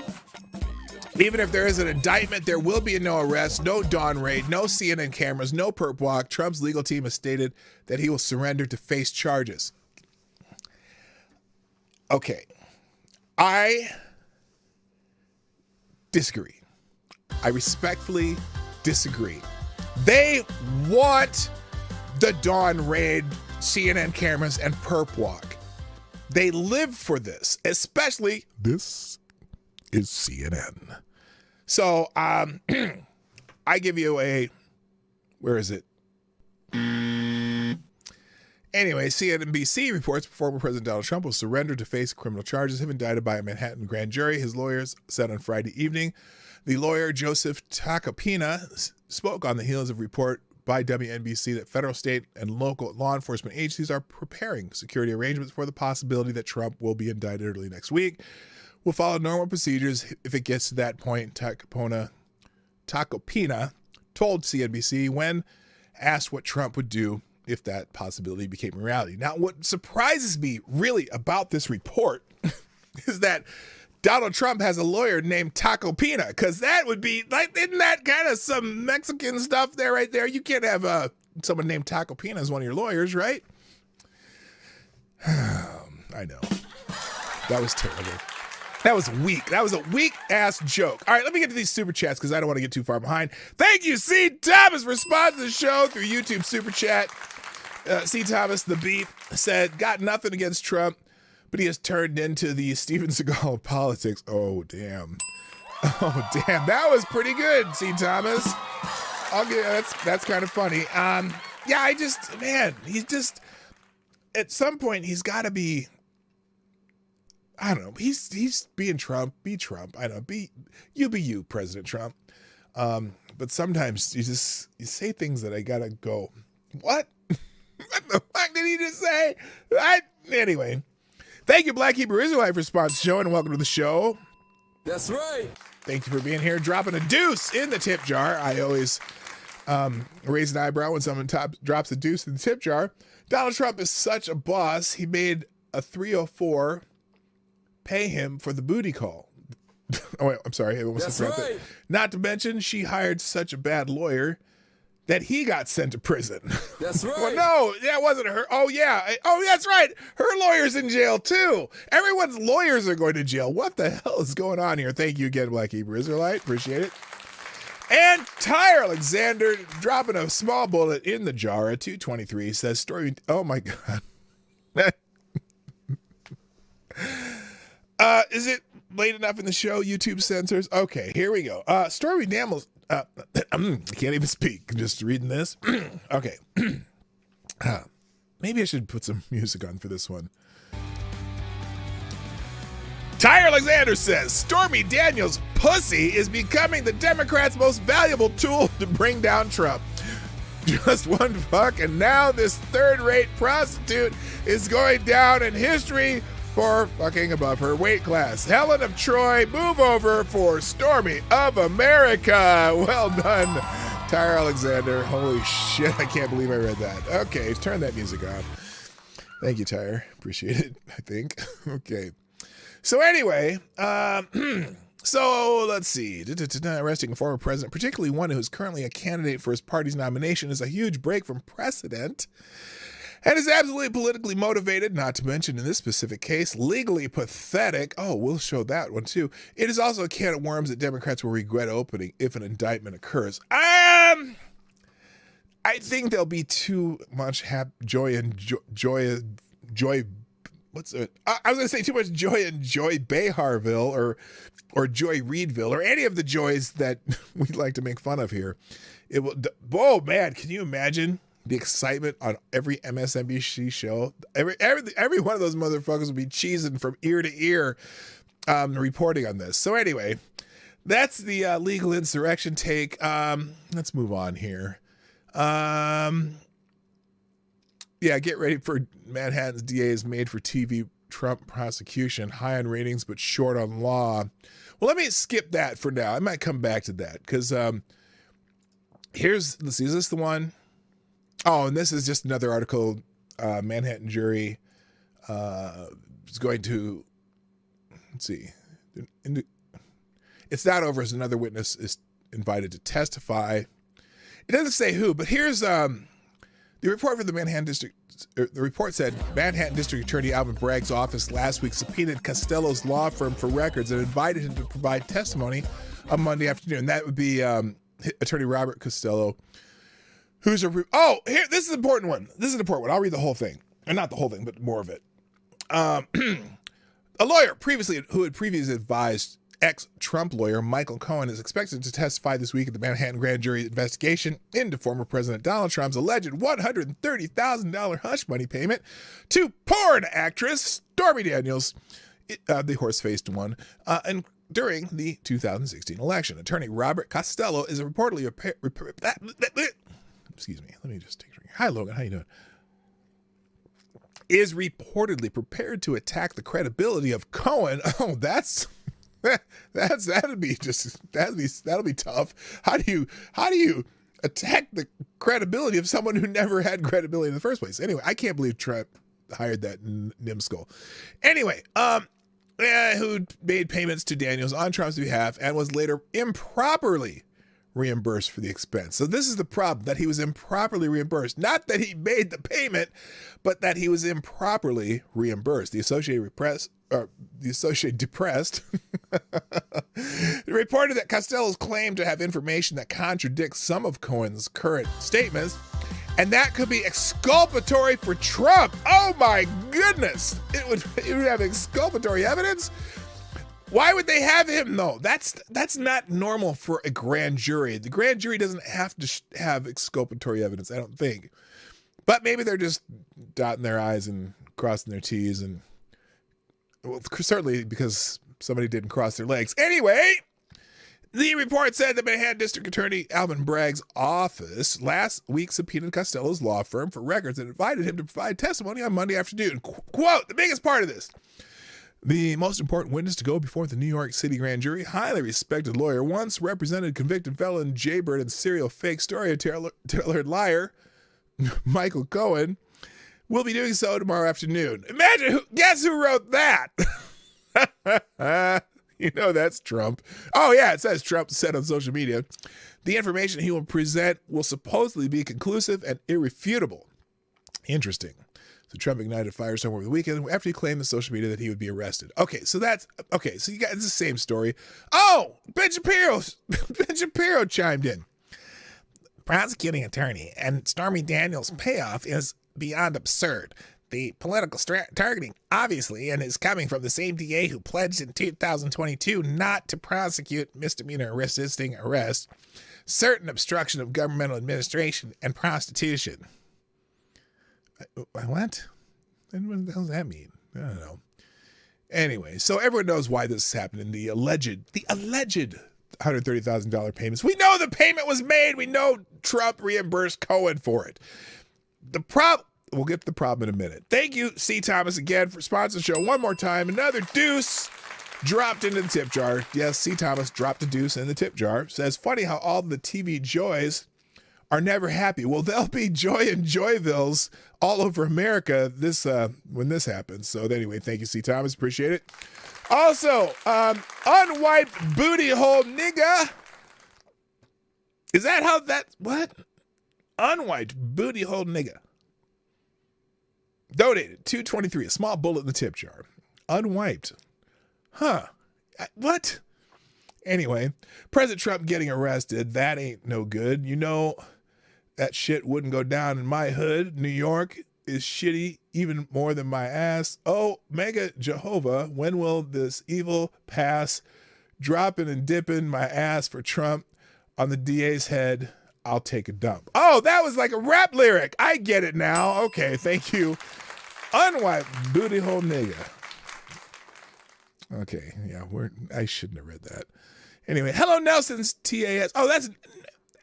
Even if there is an indictment, there will be no arrest, no dawn raid, no CNN cameras, no perp walk. Trump's legal team has stated that he will surrender to face charges. Okay. I disagree. I respectfully disagree. They want the dawn raid, CNN cameras, and perp walk. They live for this, especially this is CNN. So I give you where is it? Anyway, CNBC reports former President Donald Trump will surrender to face criminal charges if indicted by a Manhattan grand jury. His lawyers said on Friday evening. The lawyer Joseph Tacopina spoke on the heels of report by WNBC that federal, state, and local law enforcement agencies are preparing security arrangements for the possibility that Trump will be indicted early next week. We'll follow normal procedures if it gets to that point, Tacopina told CNBC when asked what Trump would do if that possibility became reality. Now, what surprises me really about this report is that Donald Trump has a lawyer named Tacopina, because that would be like, isn't that kind of some Mexican stuff there right there? You can't have someone named Tacopina as one of your lawyers, right? I know. That was terrible. That was weak. That was a weak-ass joke. All right, let me get to these super chats because I don't want to get too far behind. Thank you, C. Thomas, for sponsoring the show through YouTube Super Chat. C. Thomas, the Beat, said, got nothing against Trump, but he has turned into the Steven Seagal of politics. Oh, damn. Oh, damn. That was pretty good, C. Thomas. That's kind of funny. Yeah, he's just, at some point, he's got to be, I don't know. He's being Trump. Be Trump. I don't know. You be you, President Trump. But sometimes you say things that I gotta go, what? What the fuck did he just say? Anyway, thank you, Black Hebrew Israelite, for sponsoring the show, and welcome to the show. That's right. Thank you for being here. Dropping a deuce in the tip jar. I always raise an eyebrow when someone drops a deuce in the tip jar. Donald Trump is such a boss. He made a 304 pay him for the booty call. Oh, wait, I'm sorry. I almost forgot that. Not to mention, she hired such a bad lawyer that he got sent to prison. That's right. Well, no, that wasn't her. Oh, yeah. Oh, that's right. Her lawyer's in jail, too. Everyone's lawyers are going to jail. What the hell is going on here? Thank you again, Black Hebrew Israelite. Appreciate it. And Tyre Alexander dropping a small bullet in the jar at 223 says, story. Oh, my God. Is it late enough in the show? YouTube censors? Okay, here we go. Stormy Daniels. I can't even speak. I'm just reading this. Okay. Maybe I should put some music on for this one. Tyre Alexander says Stormy Daniels' pussy is becoming the Democrats' most valuable tool to bring down Trump. Just one fuck, and now this third-rate prostitute is going down in history for fucking above her weight class. Helen of Troy, move over for Stormy of America. Well done, Tyre Alexander. Holy shit, I can't believe I read that. Okay, turn that music off. Thank you, Tyre. Appreciate it, I think. Okay. So anyway, so let's see. Arresting a former president, particularly one who is currently a candidate for his party's nomination, is a huge break from precedent and is absolutely politically motivated, not to mention in this specific case, legally pathetic. Oh, we'll show that one too. It is also a can of worms that Democrats will regret opening if an indictment occurs. I think there'll be too much joy and joy. What's it? I was going to say too much joy in Joy Beharville or Joy Reedville or any of the joys that we like to make fun of here. It will. Oh man, can you imagine the excitement on every MSNBC show? Every one of those motherfuckers will be cheesing from ear to ear, reporting on this. So anyway, that's the legal insurrection take. Let's move on here. Yeah, get ready for Manhattan's DA's made-for-TV Trump prosecution. High on ratings, but short on law. Well, let me skip that for now. I might come back to that because let's see, is this the one? Oh, and this is just another article. Manhattan jury is going to, let's see. It's not over as another witness is invited to testify. It doesn't say who, but here's the report for the Manhattan District. The report said Manhattan District Attorney Alvin Bragg's office last week subpoenaed Costello's law firm for records and invited him to provide testimony on Monday afternoon. That would be Attorney Robert Costello, who's here. This is an important one. This is an important one. I'll read the whole thing, and not the whole thing, but more of it. A lawyer who had previously advised ex-Trump lawyer Michael Cohen is expected to testify this week at the Manhattan grand jury investigation into former President Donald Trump's alleged $130,000 hush money payment to porn actress Stormy Daniels, the horse-faced one, and during the 2016 election. Attorney Robert Costello is reportedly excuse me, let me just take a drink. Hi, Logan, how you doing? Is reportedly prepared to attack the credibility of Cohen. Oh, that'll be tough. How do you attack the credibility of someone who never had credibility in the first place? Anyway, I can't believe Trump hired that numbskull. Anyway, who made payments to Daniels on Trump's behalf and was later improperly reimbursed for the expense. So this is the problem, that he was improperly reimbursed. Not that he made the payment, but that he was improperly reimbursed. The Associated Press reported that Costello's claimed to have information that contradicts some of Cohen's current statements, and that could be exculpatory for Trump. Oh my goodness! It would have exculpatory evidence. Why would they have him though? That's not normal for a grand jury. The grand jury doesn't have to have exculpatory evidence, I don't think. But maybe they're just dotting their I's and crossing their T's, and well, certainly because somebody didn't cross their legs. Anyway, the report said that Manhattan District Attorney Alvin Bragg's office last week subpoenaed Costello's law firm for records and invited him to provide testimony on Monday afternoon. Quote, the biggest part of this: the most important witness to go before the New York City grand jury, highly respected lawyer, once represented convicted felon jaybird and serial fake storyteller and liar Michael Cohen, will be doing so tomorrow afternoon. Guess who wrote that? You know that's Trump. Oh yeah, it says Trump said on social media. The information he will present will supposedly be conclusive and irrefutable. Interesting. So Trump ignited a firestorm over the weekend after he claimed on social media that he would be arrested. Okay, so you got it's the same story. Oh, Ben Shapiro chimed in. Prosecuting attorney and Stormy Daniels' payoff is beyond absurd. The political targeting, obviously, and is coming from the same DA who pledged in 2022 not to prosecute misdemeanor resisting arrest, certain obstruction of governmental administration, and prostitution. What? What the hell does that mean? I don't know. Anyway, so everyone knows why this happened. The alleged $130,000 payments. We know the payment was made. We know Trump reimbursed Cohen for it. We'll get to the problem in a minute. Thank you, C. Thomas, again for sponsoring the show one more time. Another deuce dropped into the tip jar. Yes, C. Thomas dropped a deuce in the tip jar. Says, funny how all the TV joys are never happy. Well, there'll be joy and Joyvilles all over America when this happens. So anyway, thank you, C. Thomas. Appreciate it. Also, unwiped booty hole nigga. Is that how what? Unwiped booty hole nigga. Donated $2.23, a small bullet in the tip jar. Unwiped. Huh. What? Anyway, President Trump getting arrested, that ain't no good. You know, That shit wouldn't go down in my hood. New York is shitty even more than my ass. Oh, mega Jehovah, when will this evil pass? Dropping and dipping my ass for Trump on the DA's head. I'll take a dump. Oh, that was like a rap lyric. I get it now. Okay, thank you. Unwiped booty hole nigga. Okay, yeah, I shouldn't have read that. Anyway, hello Nelson's TAS. Oh, that's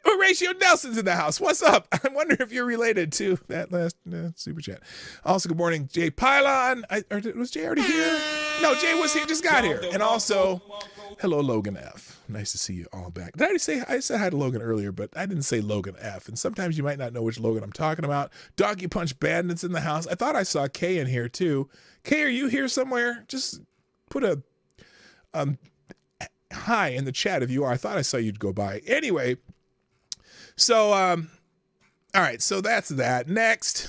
Horatio Nelson's in the house. What's up? I wonder if you're related to that last super chat. Also, good morning, Jay Pylon. Was Jay already here? No, Jay was here, just got here. And also, hello, Logan F. Nice to see you all back. Did I already say, I said hi to Logan earlier, but I didn't say Logan F. And sometimes you might not know which Logan I'm talking about. Donkey Punch Bandits in the house. I thought I saw Kay in here too. Kay, are you here somewhere? Just put a hi in the chat if you are. I thought I saw you'd go by. Anyway, so, all right, so that's that. Next,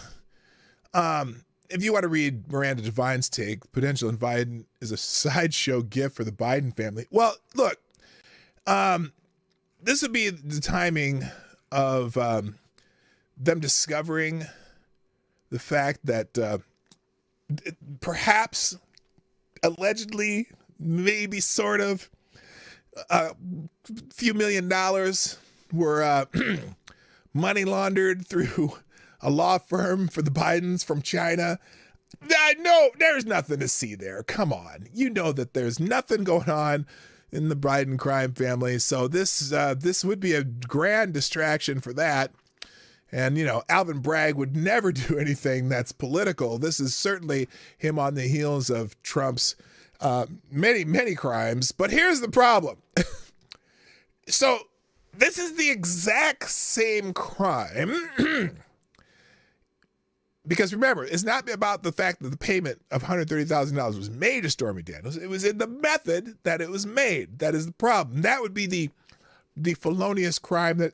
if you want to read Miranda Devine's take, potential Biden is a sideshow gift for the Biden family. Well, look, this would be the timing of them discovering the fact that perhaps, allegedly, maybe sort of, a few $1 million were money laundered through a law firm for the Bidens from China. No, there's nothing to see there. Come on. You know that there's nothing going on in the Biden crime family. So this would be a grand distraction for that. And, you know, Alvin Bragg would never do anything that's political. This is certainly him on the heels of Trump's many, many crimes. But here's the problem. So this is the exact same crime. Because remember, it's not about the fact that the payment of $130,000 was made to Stormy Daniels. It was in the method that it was made. That is the problem. That would be the felonious crime that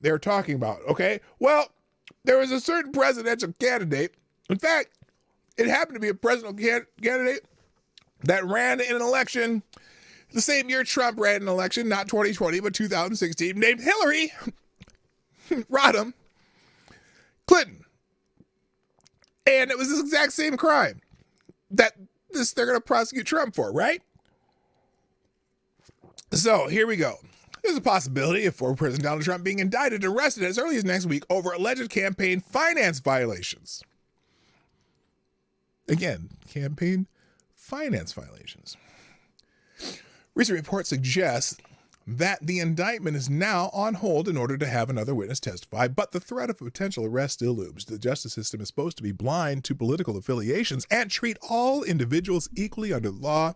they're talking about. Okay. Well, there was a certain presidential candidate. In fact, it happened to be a presidential candidate that ran in an election the same year Trump ran an election, not 2020, but 2016, named Hillary Rodham Clinton. And it was this exact same crime that they're going to prosecute Trump for, right? So here we go. There's a possibility of former President Donald Trump being indicted and arrested as early as next week over alleged campaign finance violations. Again, campaign finance violations. Recent reports suggest that the indictment is now on hold in order to have another witness testify, but the threat of a potential arrest still looms. The justice system is supposed to be blind to political affiliations and treat all individuals equally under the law.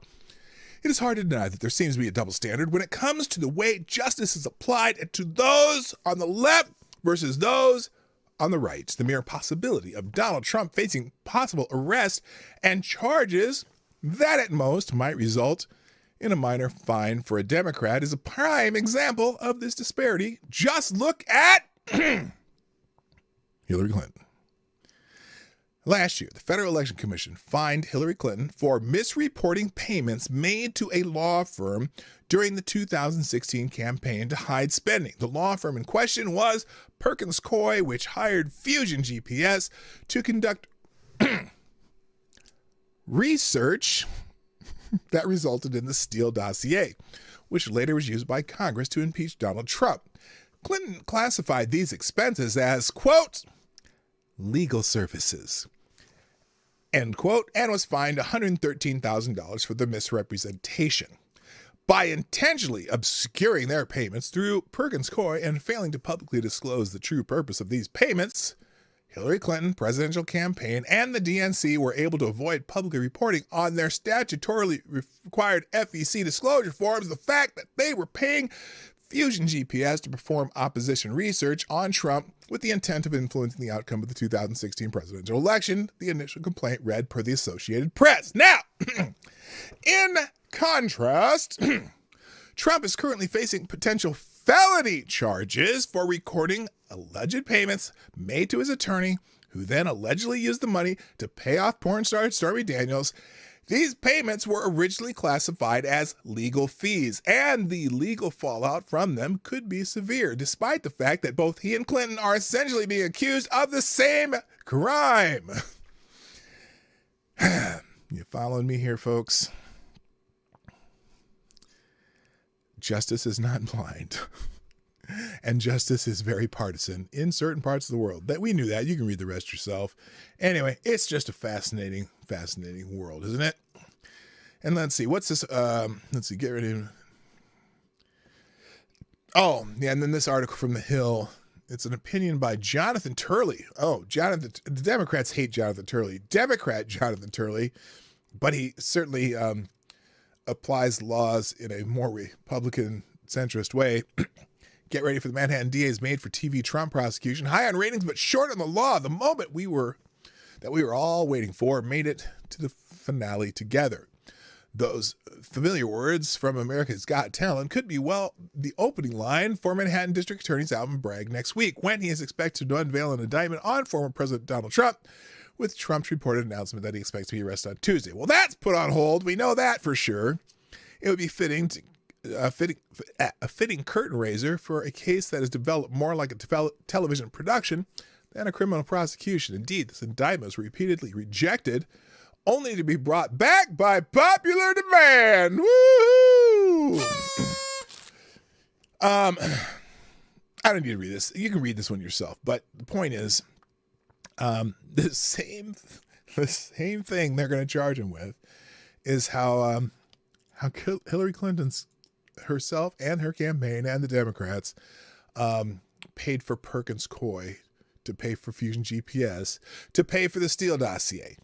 It is hard to deny that there seems to be a double standard when it comes to the way justice is applied to those on the left versus those on the right. The mere possibility of Donald Trump facing possible arrest and charges that at most might result in a minor fine for a Democrat is a prime example of this disparity. Just look at Hillary Clinton. Last year, the Federal Election Commission fined Hillary Clinton for misreporting payments made to a law firm during the 2016 campaign to hide spending. The law firm in question was Perkins Coie, which hired Fusion GPS to conduct research that resulted in the Steele dossier, which later was used by Congress to impeach Donald Trump. Clinton classified these expenses as, quote, legal services, end quote, and was fined $113,000 for the misrepresentation. By intentionally obscuring their payments through Perkins Coie and failing to publicly disclose the true purpose of these payments, Hillary Clinton presidential campaign and the DNC were able to avoid publicly reporting on their statutorily required FEC disclosure forms the fact that they were paying Fusion GPS to perform opposition research on Trump with the intent of influencing the outcome of the 2016 presidential election, the initial complaint read per the Associated Press. Now, in contrast, Trump is currently facing potential felony charges for recording alleged payments made to his attorney, who then allegedly used the money to pay off porn star Stormy Daniels. These payments were originally classified as legal fees, and the legal fallout from them could be severe, despite the fact that both he and Clinton are essentially being accused of the same crime. You following me here, folks? Justice is not blind. And justice is very partisan in certain parts of the world. That we knew that. You can read the rest yourself. Anyway, it's just a fascinating world, isn't it? And let's see, what's this? Let's see, get rid of. Oh, yeah, and then this article from The Hill. It's an opinion by Jonathan Turley. Oh, the Democrats hate Jonathan Turley. Democrat Jonathan Turley, but he certainly applies laws in a more Republican centrist way. Get ready for the Manhattan DA's made-for-TV Trump prosecution. High on ratings, but short on the law. The moment we were all waiting for made it to the finale together. Those familiar words from America's Got Talent could be, well, the opening line for Manhattan District Attorney's Alvin Bragg next week, when he is expected to unveil an indictment on former President Donald Trump, with Trump's reported announcement that he expects to be arrested on Tuesday. Well, that's put on hold. We know that for sure. It would be a fitting curtain raiser for a case that is developed more like a television production than a criminal prosecution. Indeed, this indictment was repeatedly rejected, only to be brought back by popular demand. Woo! I don't need to read this. You can read this one yourself. But the point is, the same thing they're going to charge him with is how Hillary Clinton's herself and her campaign and the Democrats paid for Perkins Coie, to pay for Fusion GPS, to pay for the Steele dossier.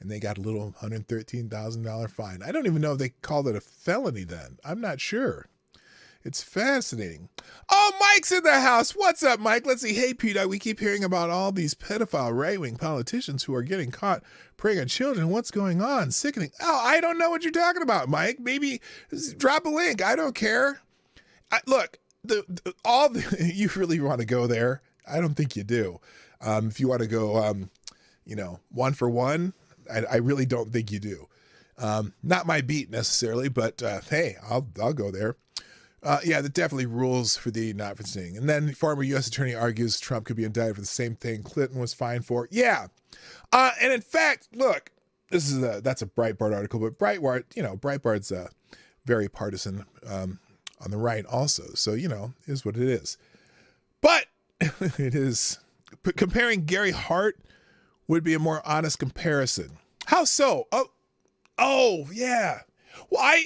And they got a little $113,000 fine. I don't even know if they called it a felony then. I'm not sure. It's fascinating. Oh, Mike's in the house. What's up, Mike? Let's see. Hey, Peter, we keep hearing about all these pedophile right-wing politicians who are getting caught preying on children. What's going on? Sickening. Oh, I don't know what you're talking about, Mike. Maybe drop a link. I don't care. Look, you really want to go there? I don't think you do. If you want to go, one for one, I really don't think you do. Not my beat necessarily, but hey, I'll go there. Yeah, that definitely rules for the not for seeing. And then former U.S. attorney argues Trump could be indicted for the same thing Clinton was fined for. Yeah. And in fact, look, that's a Breitbart article, but Breitbart's very partisan on the right also. So, is what it is. But it is comparing Gary Hart would be a more honest comparison. How so? Oh, yeah. Well,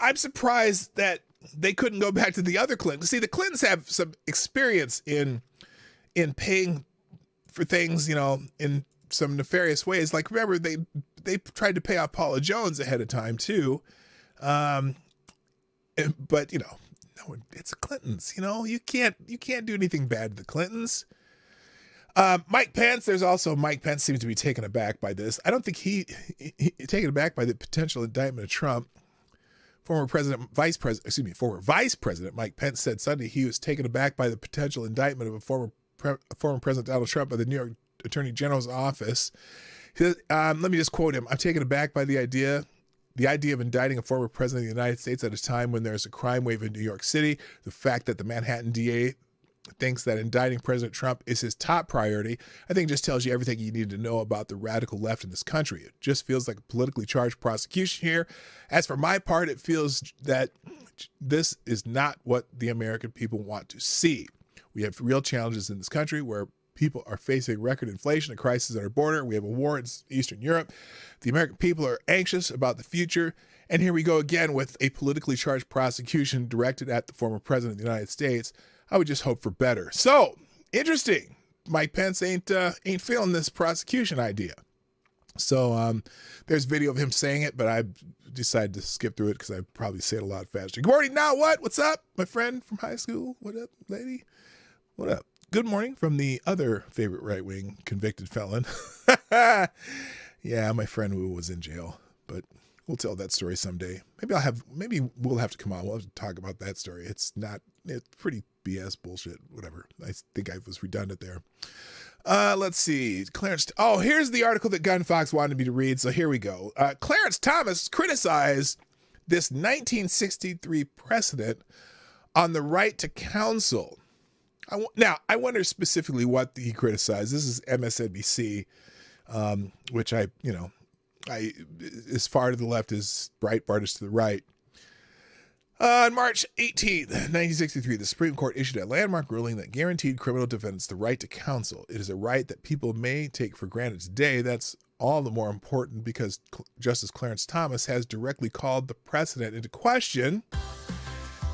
I'm surprised that they couldn't go back to the other Clintons. See, the Clintons have some experience in paying for things, in some nefarious ways. Like, remember, they tried to pay off Paula Jones ahead of time too. But no, it's the Clintons. You can't do anything bad to the Clintons. Mike Pence, Mike Pence seems to be taken aback by this. I don't think he taken aback by the potential indictment of Trump. Former Vice President Mike Pence said Sunday he was taken aback by the potential indictment of a former President Donald Trump by the New York Attorney General's office. He said, let me just quote him. I'm taken aback by the idea of indicting a former president of the United States at a time when there's a crime wave in New York City. The fact that the Manhattan DA thinks that indicting President Trump is his top priority, I think just tells you everything you need to know about the radical left in this country. It just feels like a politically charged prosecution here. As for my part, it feels that this is not what the American people want to see. We have real challenges in this country where people are facing record inflation, a crisis at our border. We have a war in Eastern Europe. The American people are anxious about the future. And here we go again with a politically charged prosecution directed at the former president of the United States. I would just hope for better. So, interesting. Mike Pence ain't feeling this prosecution idea. So, there's video of him saying it, but I decided to skip through it because I probably say it a lot faster. Good morning, now what? What's up, my friend from high school? What up, lady? What up? Good morning from the other favorite right-wing convicted felon. Yeah, my friend who was in jail, but we'll tell that story someday. Maybe we'll have to come on. We'll have to talk about that story. It's pretty BS bullshit, whatever. I think I was redundant there. Let's see. Clarence. Oh, here's the article that Gun Fox wanted me to read. So here we go. Clarence Thomas criticized this 1963 precedent on the right to counsel. Now, I wonder specifically what he criticized. This is MSNBC, which I as far to the left as Breitbart is to the right. On March 18th, 1963, the Supreme Court issued a landmark ruling that guaranteed criminal defendants the right to counsel. It is a right that people may take for granted today. That's all the more important because Justice Clarence Thomas has directly called the precedent into question.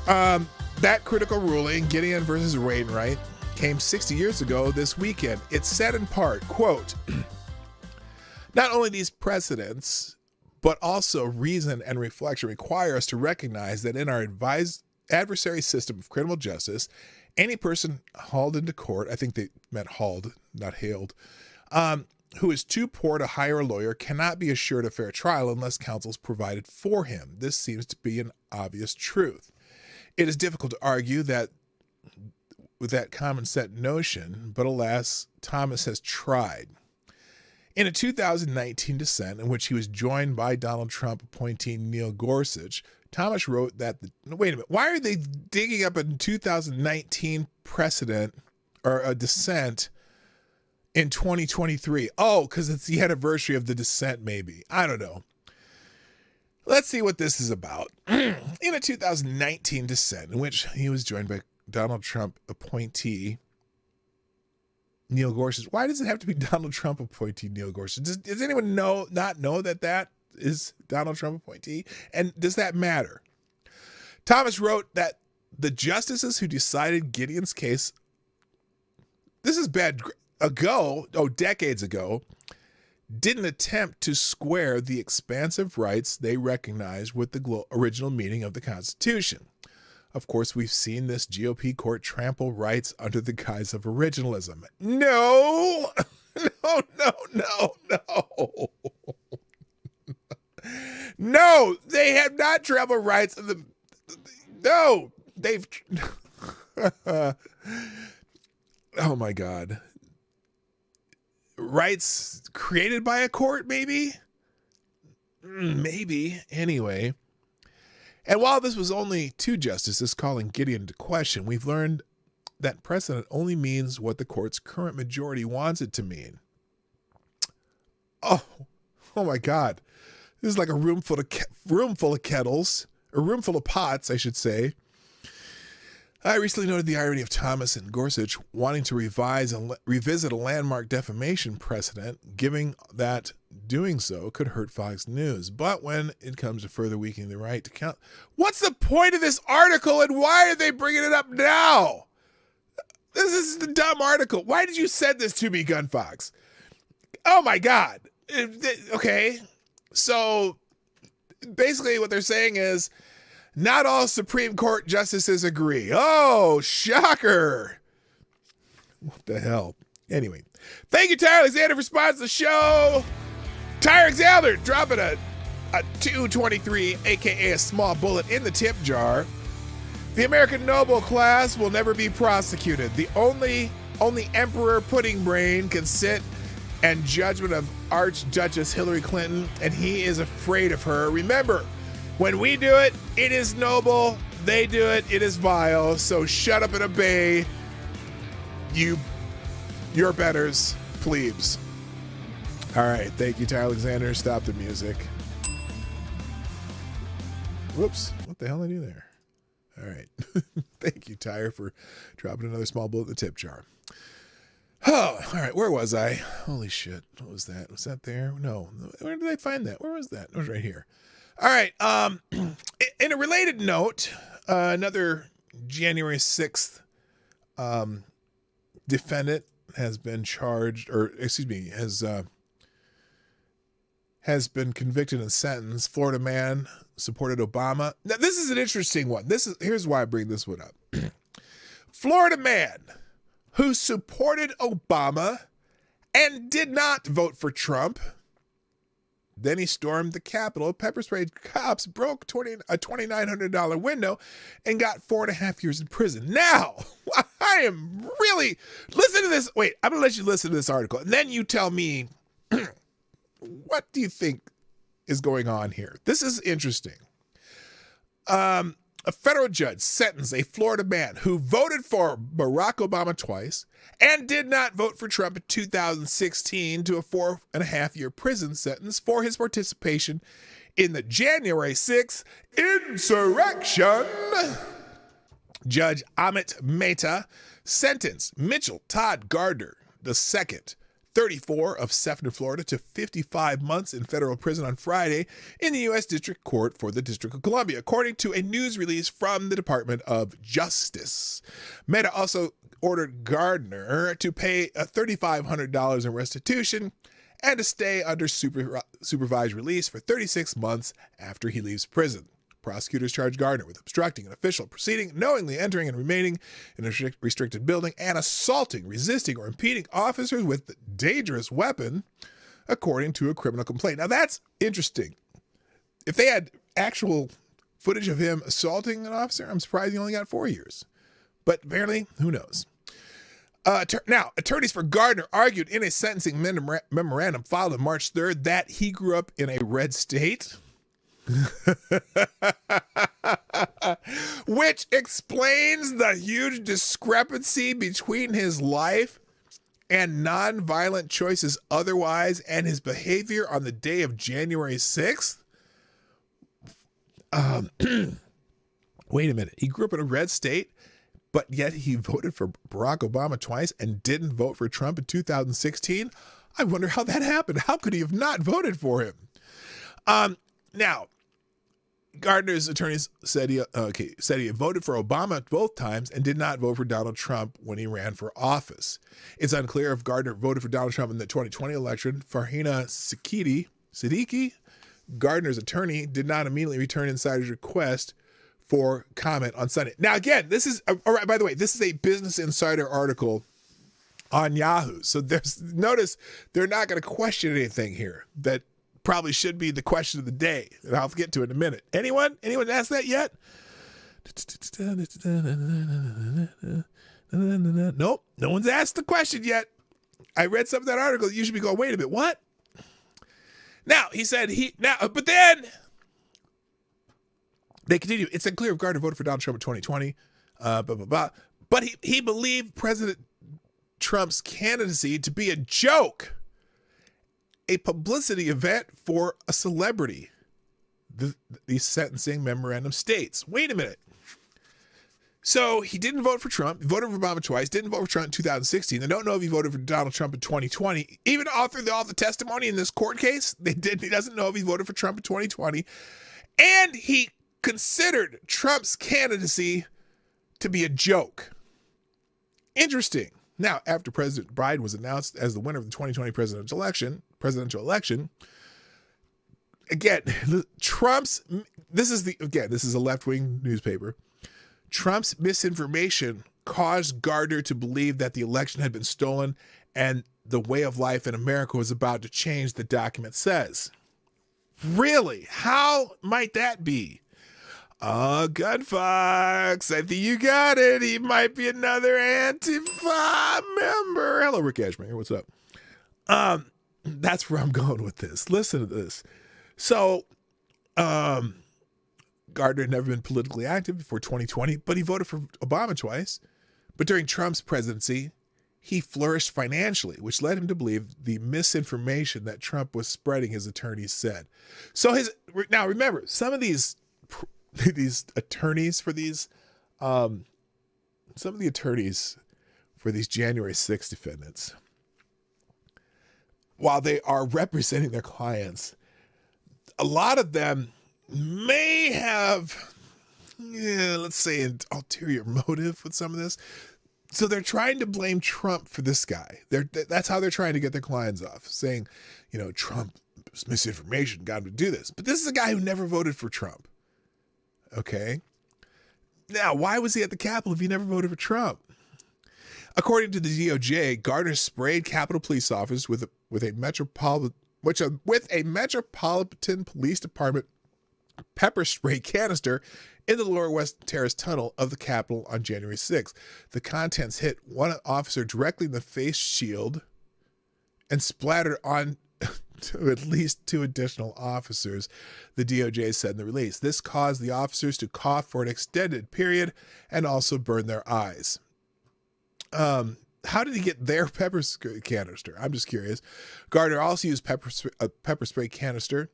That critical ruling, Gideon versus Wainwright, came 60 years ago this weekend. It said in part, quote, not only these precedents, but also reason and reflection require us to recognize that in our adversary system of criminal justice, any person hauled into court, I think they meant hauled, not hailed, who is too poor to hire a lawyer cannot be assured a fair trial unless counsel is provided for him. This seems to be an obvious truth. It is difficult to argue that with that common sense notion, but alas, Thomas has tried. In a 2019 dissent in which he was joined by Donald Trump appointee Neil Gorsuch, Thomas wrote that wait a minute, why are they digging up a 2019 precedent or a dissent in 2023? Oh, because it's the anniversary of the dissent, maybe. I don't know. Let's see what this is about. In a 2019 dissent in which he was joined by Donald Trump appointee Neil Gorsuch. Why does it have to be Donald Trump appointee Neil Gorsuch? Does anyone not know that is Donald Trump appointee? And does that matter? Thomas wrote that the justices who decided Gideon's case, this is decades ago, didn't attempt to square the expansive rights they recognized with the original meaning of the Constitution. Of course, we've seen this GOP court trample rights under the guise of originalism. No. No, they have not trampled rights. No, they've. Oh my God. Rights created by a court, maybe? Maybe. Anyway. And while this was only two justices calling Gideon into question, we've learned that precedent only means what the court's current majority wants it to mean. Oh my God. This is like a room full of kettles, a room full of pots, I should say. I recently noted the irony of Thomas and Gorsuch wanting to revisit a landmark defamation precedent, giving that doing so could hurt Fox News. But when it comes to further weakening the right to count, what's the point of this article and why are they bringing it up now? This is the dumb article. Why did you send this to me, Gun Fox? Oh my God. Okay. So basically what they're saying is not all Supreme Court justices agree. Oh, shocker. What the hell? Anyway, thank you, Tyler Alexander, for sponsoring the show. Tyler Alexander dropping a 223, a.k.a. a small bullet in the tip jar. The American noble class will never be prosecuted. The only Emperor Pudding Brain can sit and judgment of Archduchess Hillary Clinton, and he is afraid of her. Remember, when we do it, it is noble. They do it, it is vile. So shut up and obey, your betters, plebes. All right, thank you, Tyler Alexander. Stop the music. Whoops, what the hell did I do there? All right. Thank you, Tyre, for dropping another small bullet in the tip jar. Oh, all right. Where was I? Holy shit. What was that? Was that there? No. Where did I find that? Where was that? It was right here. All right. In a related note, another January 6th defendant has been charged, or excuse me, has been convicted and sentenced. Florida man supported Obama. Now, this is an interesting one. Here's why I bring this one up. Florida man who supported Obama and did not vote for Trump Then he stormed the Capitol, pepper sprayed cops, broke a $2,900 window, and got 4.5 years in prison. Now, I am really... Listen to this. Wait, I'm going to let you listen to this article. And then you tell me, what do you think is going on here? This is interesting. A federal judge sentenced a Florida man who voted for Barack Obama twice and did not vote for Trump in 2016 to a 4.5-year prison sentence for his participation in the January 6th insurrection. Judge Amit Mehta sentenced Mitchell Todd Gardner II, 34, of Sefton, Florida, to 55 months in federal prison on Friday in the U.S. District Court for the District of Columbia, according to a news release from the Department of Justice. Mehta also ordered Gardner to pay $3,500 in restitution and to stay under supervised release for 36 months after he leaves prison. Prosecutors charged Gardner with obstructing an official proceeding, knowingly entering and remaining in a restricted building, and assaulting, resisting, or impeding officers with a dangerous weapon, according to a criminal complaint. Now, that's interesting. If they had actual footage of him assaulting an officer, I'm surprised he only got 4 years. But apparently, who knows? Now, attorneys for Gardner argued in a sentencing memorandum filed on March 3rd that he grew up in a red state, which explains the huge discrepancy between his life and nonviolent choices otherwise and his behavior on the day of January 6th. Wait a minute. He grew up in a red state, but yet he voted for Barack Obama twice and didn't vote for Trump in 2016. I wonder how that happened. How could he have not voted for him? Now, Gardner's attorneys said he voted for Obama both times and did not vote for Donald Trump when he ran for office. It's unclear if Gardner voted for Donald Trump in the 2020 election. Farhana Siddiqui, Gardner's attorney, did not immediately return insider's request for comment on Sunday. Now, again, this is, all right, by the way, this is a Business Insider article on Yahoo. So notice they're not going to question anything here that probably should be the question of the day, and I'll get to it in a minute. Anyone asked that yet? Nope, no one's asked the question yet. I read some of that article. You should be going, wait a minute, what? Now, he said but then they continue. It's unclear if Gardner voted for Donald Trump in 2020, But he believed President Trump's candidacy to be a joke, a publicity event for a celebrity. The sentencing memorandum states. Wait a minute. So he didn't vote for Trump. He voted for Obama twice. Didn't vote for Trump in 2016. They don't know if he voted for Donald Trump in 2020. Even authored all the testimony in this court case, he doesn't know if he voted for Trump in 2020. And he considered Trump's candidacy to be a joke. Interesting. Now, after President Biden was announced as the winner of the 2020 presidential election, again, this is a left-wing newspaper. Trump's misinformation caused Gardner to believe that the election had been stolen and the way of life in America was about to change, the document says. Really? How might that be? Oh, Gunfox, I think you got it. He might be another Antifa member. Hello, Rick Ashman here. What's up? That's where I'm going with this. Listen to this. So, Gardner had never been politically active before 2020, but he voted for Obama twice. But during Trump's presidency, he flourished financially, which led him to believe the misinformation that Trump was spreading, his attorneys said. So now remember, some of these attorneys for these, some of the attorneys for these January 6th defendants, while they are representing their clients, a lot of them may have, let's say, an ulterior motive with some of this. So they're trying to blame Trump for this guy. That's how they're trying to get their clients off, saying, Trump's misinformation got him to do this. But this is a guy who never voted for Trump. Okay. Now, why was he at the Capitol if he never voted for Trump? According to the DOJ, Gardner sprayed Capitol police officers with a with a Metropolitan Police Department pepper spray canister in the Lower West Terrace tunnel of the Capitol on January 6th. The contents hit one officer directly in the face shield and splattered on to at least 2 additional officers, the DOJ said in the release. This caused the officers to cough for an extended period and also burn their eyes. How did he get their pepper canister? I'm just curious. Gardner also used a pepper spray canister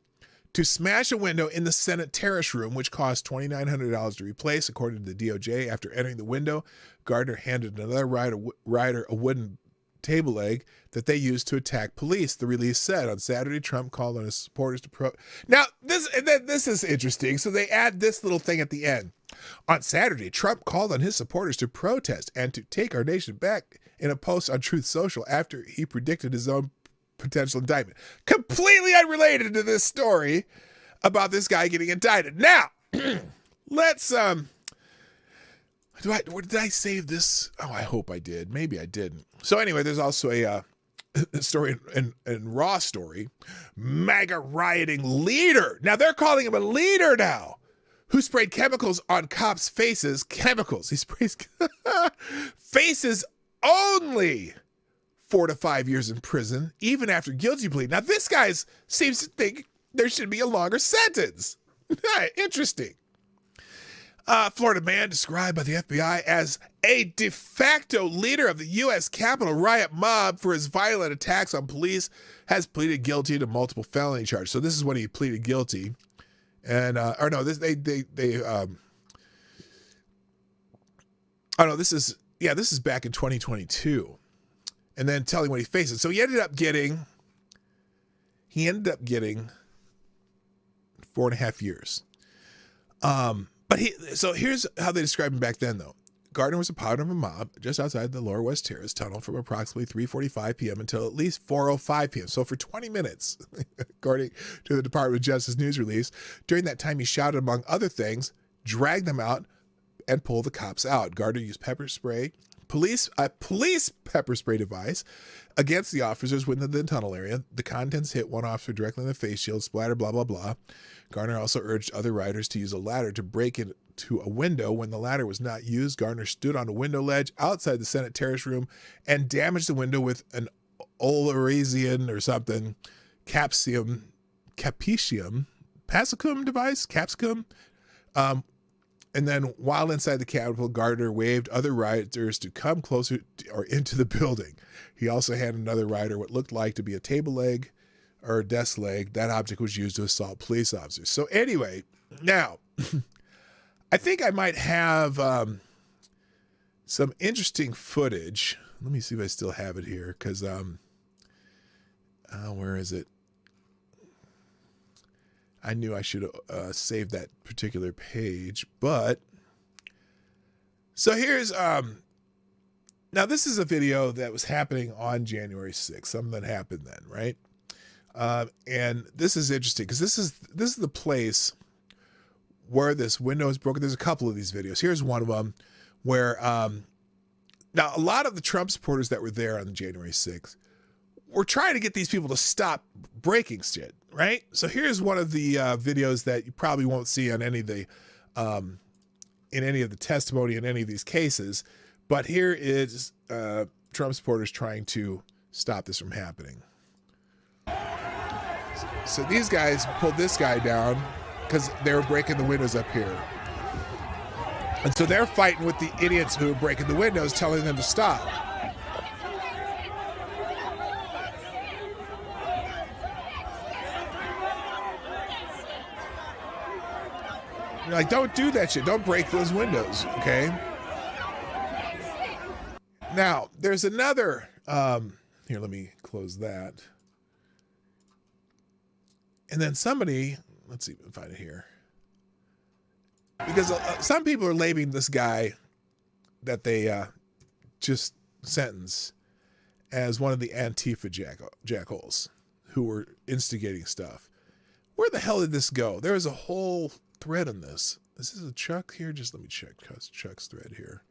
to smash a window in the Senate terrace room, which cost $2,900 to replace, according to the DOJ. After entering the window, Gardner handed another rider a wooden table leg that they used to attack police. The release said on Saturday, Trump called on his supporters to Now, this is interesting. So they add this little thing at the end. On Saturday, Trump called on his supporters to protest and to take our nation back in a post on Truth Social after he predicted his own potential indictment. Completely unrelated to this story about this guy getting indicted. Now, let's did I save this? Oh, I hope I did. Maybe I didn't. So anyway, there's also a story in Raw story. MAGA rioting leader. Now they're calling him a leader now. Who sprayed chemicals on cops' faces? Chemicals. He sprays faces only. 4 to 5 years in prison, even after guilty plea. Now this guy seems to think there should be a longer sentence. Interesting. Florida man described by the FBI as a de facto leader of the U.S. Capitol riot mob for his violent attacks on police has pleaded guilty to multiple felony charges. So this is when he pleaded guilty, and this is back in 2022, and then telling what he faces. So he ended up getting 4.5 years. So here's how they described him back then, though. Gardner was a part of a mob just outside the Lower West Terrace tunnel from approximately 3:45 p.m. until at least 4:05 p.m. So for 20 minutes, according to the Department of Justice news release, during that time he shouted, among other things, dragged them out and pulled the cops out. Gardner used pepper spray, police pepper spray device against the officers within the tunnel area. The contents hit one officer directly in the face shield, splatter, blah, blah, blah. Gardner also urged other riders to use a ladder to break into a window. When the ladder was not used, Gardner stood on a window ledge outside the Senate terrace room and damaged the window with an Oloresian or something capsicum device. And then while inside the Capitol, Gardner waved other rioters to come closer or into the building. He also handed another rider what looked like to be a table leg or a desk leg. That object was used to assault police officers. So anyway, now, I think I might have some interesting footage. Let me see if I still have it here, because where is it? I knew I should have saved that particular page, but so here's now this is a video that was happening on January 6th. Something that happened then, right? And this is interesting because this is the place where this window is broken. There's a couple of these videos. Here's one of them where now a lot of the Trump supporters that were there on January 6th were trying to get these people to stop breaking shit, right? So here's one of the videos that you probably won't see on any of the in any of the testimony in any of these cases, but here is Trump supporters trying to stop this from happening. So these guys pulled this guy down because they were breaking the windows up here. And so they're fighting with the idiots who are breaking the windows, telling them to stop. You're like, don't do that shit. Don't break those windows, okay? Now, there's another, here, let me close that. And then somebody, let's see if I can find it here. Because some people are labeling this guy that they just sentenced as one of the Antifa jackholes who were instigating stuff. Where the hell did this go? There was a whole thread on this. This is a Chuck here. Just let me check Chuck's thread here.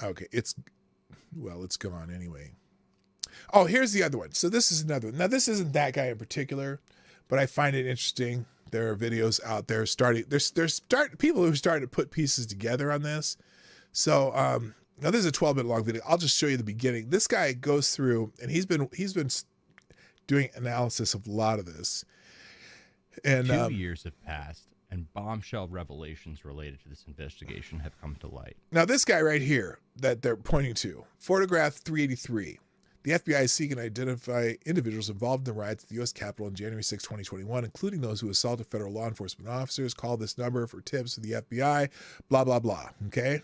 Okay, it's gone anyway. Oh, here's the other one. So this is another one. Now, this isn't that guy in particular, but I find it interesting. There are videos out there people who started to put pieces together on this. So now this is a 12-minute long video. I'll just show you the beginning. This guy goes through, and he's been doing analysis of a lot of this. And 2 years have passed, and bombshell revelations related to this investigation have come to light. Now, this guy right here that they're pointing to, photograph 383. The FBI is seeking to identify individuals involved in the riots at the U.S. Capitol on January 6, 2021, including those who assaulted federal law enforcement officers. Call this number for tips to the FBI, blah, blah, blah. Okay?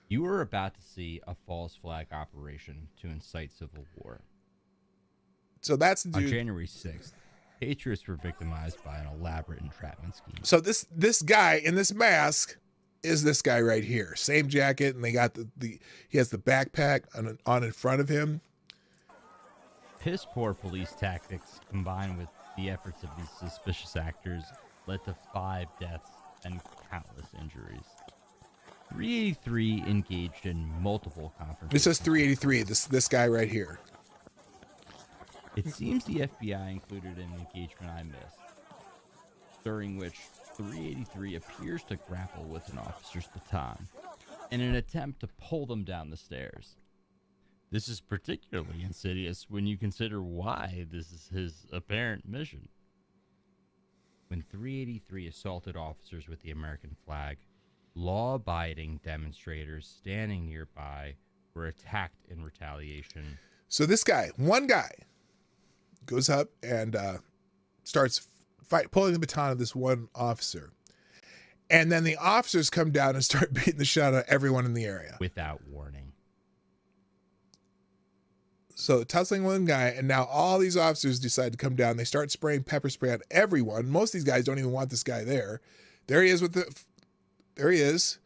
You are about to see a false flag operation to incite civil war. So that's the dude. On January 6th, patriots were victimized by an elaborate entrapment scheme. So this guy in this mask is this guy right here. Same jacket, and they got he has the backpack on in front of him. Piss poor police tactics combined with the efforts of these suspicious actors led to 5 deaths and countless injuries. 383 engaged in multiple confrontations. This is 383, this guy right here. It seems the FBI included an engagement I missed, during which 383 appears to grapple with an officer's baton in an attempt to pull them down the stairs. This is particularly insidious when you consider why this is his apparent mission. When 383 assaulted officers with the American flag, law-abiding demonstrators standing nearby were attacked in retaliation. So this guy, one guy, goes up and starts pulling the baton of this one officer. And then the officers come down and start beating the shit out of everyone in the area. Without warning. So tussling one guy, and now all these officers decide to come down. They start spraying pepper spray on everyone. Most of these guys don't even want this guy there. There he is.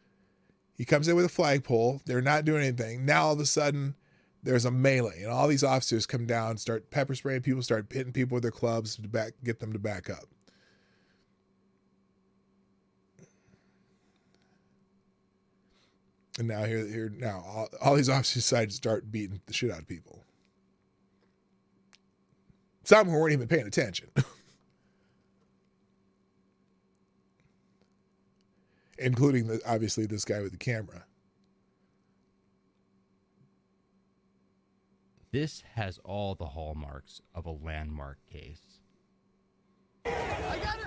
He comes in with a flagpole. They're not doing anything. Now all of a sudden, there's a melee, and all these officers come down, start pepper spraying people, start hitting people with their clubs to get them to back up. And now all these officers decide to start beating the shit out of people. Some who weren't even paying attention. Including, obviously, this guy with the camera. This has all the hallmarks of a landmark case. I got it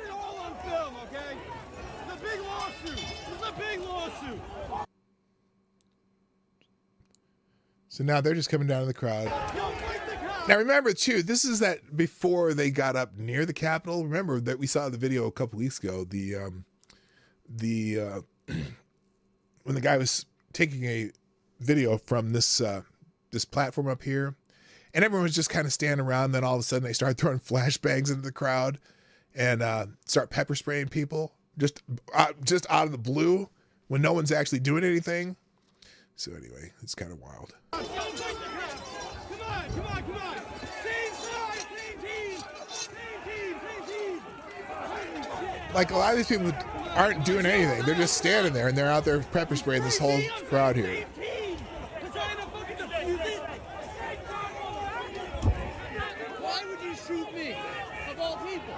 all on film, okay? It's a big lawsuit. It's a big lawsuit. So now they're just coming down to the crowd. Now remember too, this is that before they got up near the Capitol. Remember that we saw the video a couple weeks ago. When the guy was taking a video from this platform up here, and everyone was just kind of standing around. Then all of a sudden they started throwing flashbangs into the crowd and start pepper spraying people just out of the blue when no one's actually doing anything. So anyway, it's kind of wild. Come on. Same side, same team. Like a lot of these people aren't doing anything. They're just standing there, and they're out there pepper spraying this whole crowd here. Why would you shoot me, of all people?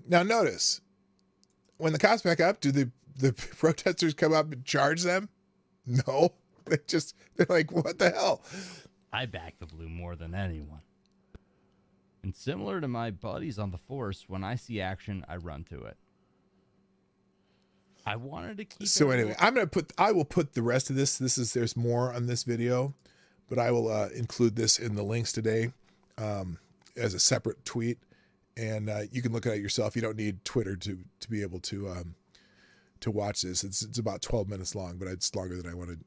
Now notice, when the cops back up, do the protesters come up and charge them? No. They're like, what the hell? I back the blue more than anyone. And similar to my buddies on the force, when I see action, I run to it. I wanted to keep. So anyway, I will put the rest of this. There's more on this video, but I will include this in the links today as a separate tweet, and you can look at it yourself. You don't need Twitter to be able to watch this. It's about 12 minutes long, but it's longer than I wanted.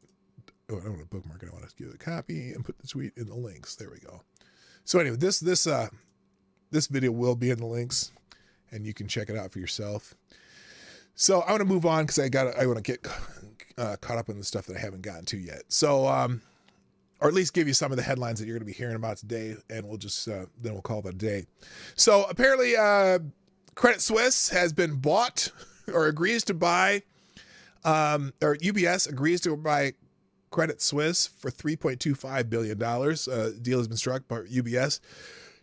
Oh, I don't want to bookmark it. I want to give it a copy and put the tweet in the links. There we go. So anyway, this video will be in the links, and you can check it out for yourself. So I want to move on because I want to get caught up in the stuff that I haven't gotten to yet. So or at least give you some of the headlines that you're going to be hearing about today, and we'll just then we'll call it a day. So apparently, Credit Suisse has been bought, or agrees to buy, or UBS agrees to buy Credit Suisse for $3.25 billion. Deal has been struck by UBS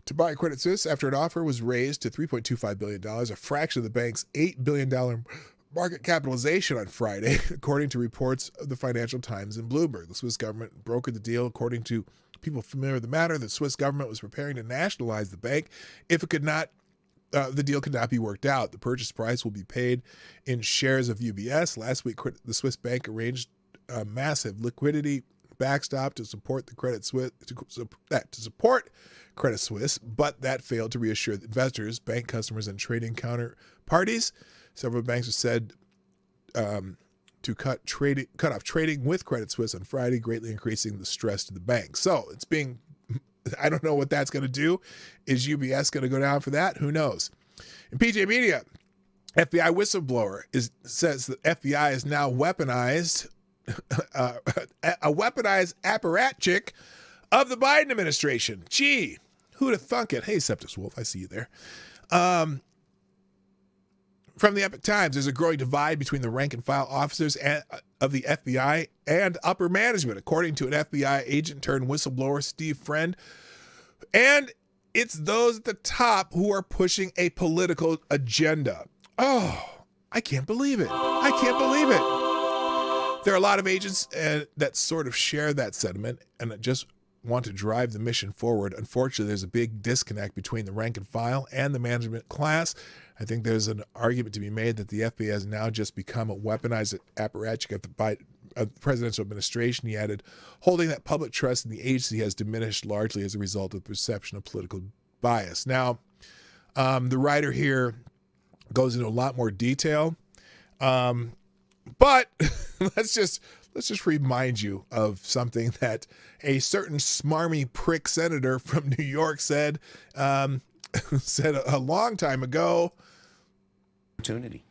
to buy Credit Suisse after an offer was raised to $3.25 billion, a fraction of the bank's $8 billion market capitalization on Friday, according to reports of the Financial Times and Bloomberg. The Swiss government brokered the deal. According to people familiar with the matter, the Swiss government was preparing to nationalize the bank if it could not, the deal could not be worked out. The purchase price will be paid in shares of UBS. Last week, the Swiss bank arranged a massive liquidity backstop to support the Credit Suisse, to support Credit Suisse, but that failed to reassure investors, bank customers, and trading counterparties. Several banks have said to cut off trading with Credit Suisse on Friday, greatly increasing the stress to the bank. So it's being, I don't know what that's going to do. Is UBS going to go down for that? Who knows? In PJ Media, FBI whistleblower says that FBI is now weaponized, a weaponized apparatchik of the Biden administration. Gee, who'd have thunk it? Hey, Septus Wolf, I see you there. From the Epoch Times, there's a growing divide between the rank and file officers of the FBI and upper management, according to an FBI agent turned whistleblower, Steve Friend. And it's those at the top who are pushing a political agenda. Oh, I can't believe it. I can't believe it. There are a lot of agents that sort of share that sentiment and just want to drive the mission forward. Unfortunately, there's a big disconnect between the rank and file and the management class. I think there's an argument to be made that the FBI has now just become a weaponized apparatchik of the presidential administration. He added, holding that public trust in the agency has diminished largely as a result of perception of political bias. Now, the writer here goes into a lot more detail, but let's just remind you of something that a certain smarmy prick senator from New York said said a long time ago. Opportunity.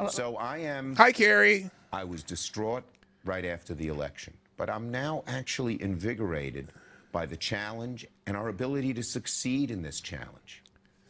So Hi, Carrie. I was distraught right after the election, but I'm now actually invigorated by the challenge and our ability to succeed in this challenge.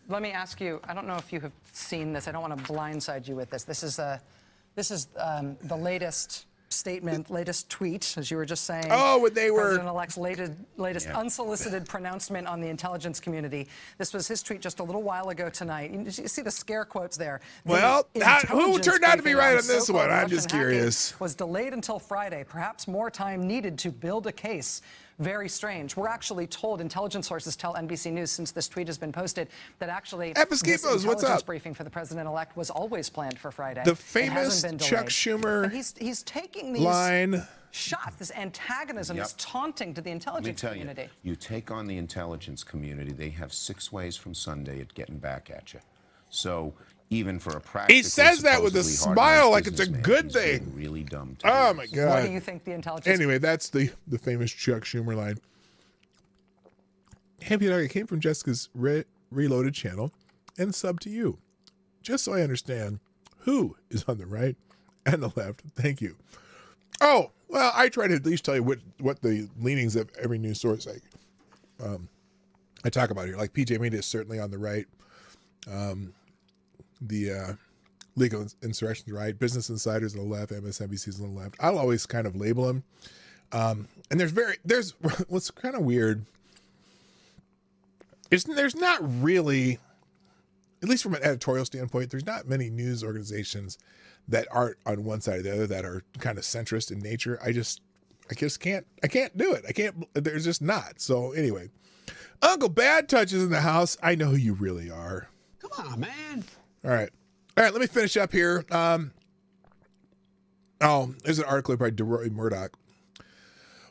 Let me ask you, I don't know if you have seen this. I don't want to blindside you with this. This is the latest statement, latest tweet, as you were just saying. Oh, when they were... President-elect's latest unsolicited pronouncement on the intelligence community. This was his tweet just a little while ago tonight. You see the scare quotes there. Well, who turned out to be right on this one? I'm just curious. Was delayed until Friday. Perhaps more time needed to build a case. Very strange. We're actually told, intelligence sources tell NBC News since this tweet has been posted, that actually this intelligence briefing for the president-elect was always planned for Friday. The famous Chuck Schumer he's taking these line. shots, this antagonism, this taunting to the intelligence community. You take on the intelligence community, they have 6 ways from Sunday at getting back at you. So even for a practical, he says that with a smile like it's a good thing. Really dumb. Oh my God! What do you think the intelligence? Anyway, that's the famous Chuck Schumer line. Hey, Peter, I came from Jessica's Reloaded channel and sub to you, just so I understand who is on the right and the left. Thank you. Oh well, I try to at least tell you what the leanings of every news source I talk about here. Like PJ Media is certainly on the right. The Legal Insurrection's right, Business Insider's on the left, MSNBC's on the left. I'll always kind of label them. And there's what's kind of weird is there's not really, at least from an editorial standpoint, there's not many news organizations that aren't on one side or the other that are kind of centrist in nature. I just can't do it. There's just not. So anyway, Uncle Bad Touch is in the house. I know who you really are. Come on, man. All right. Let me finish up here. There's an article by DeRoy Murdoch.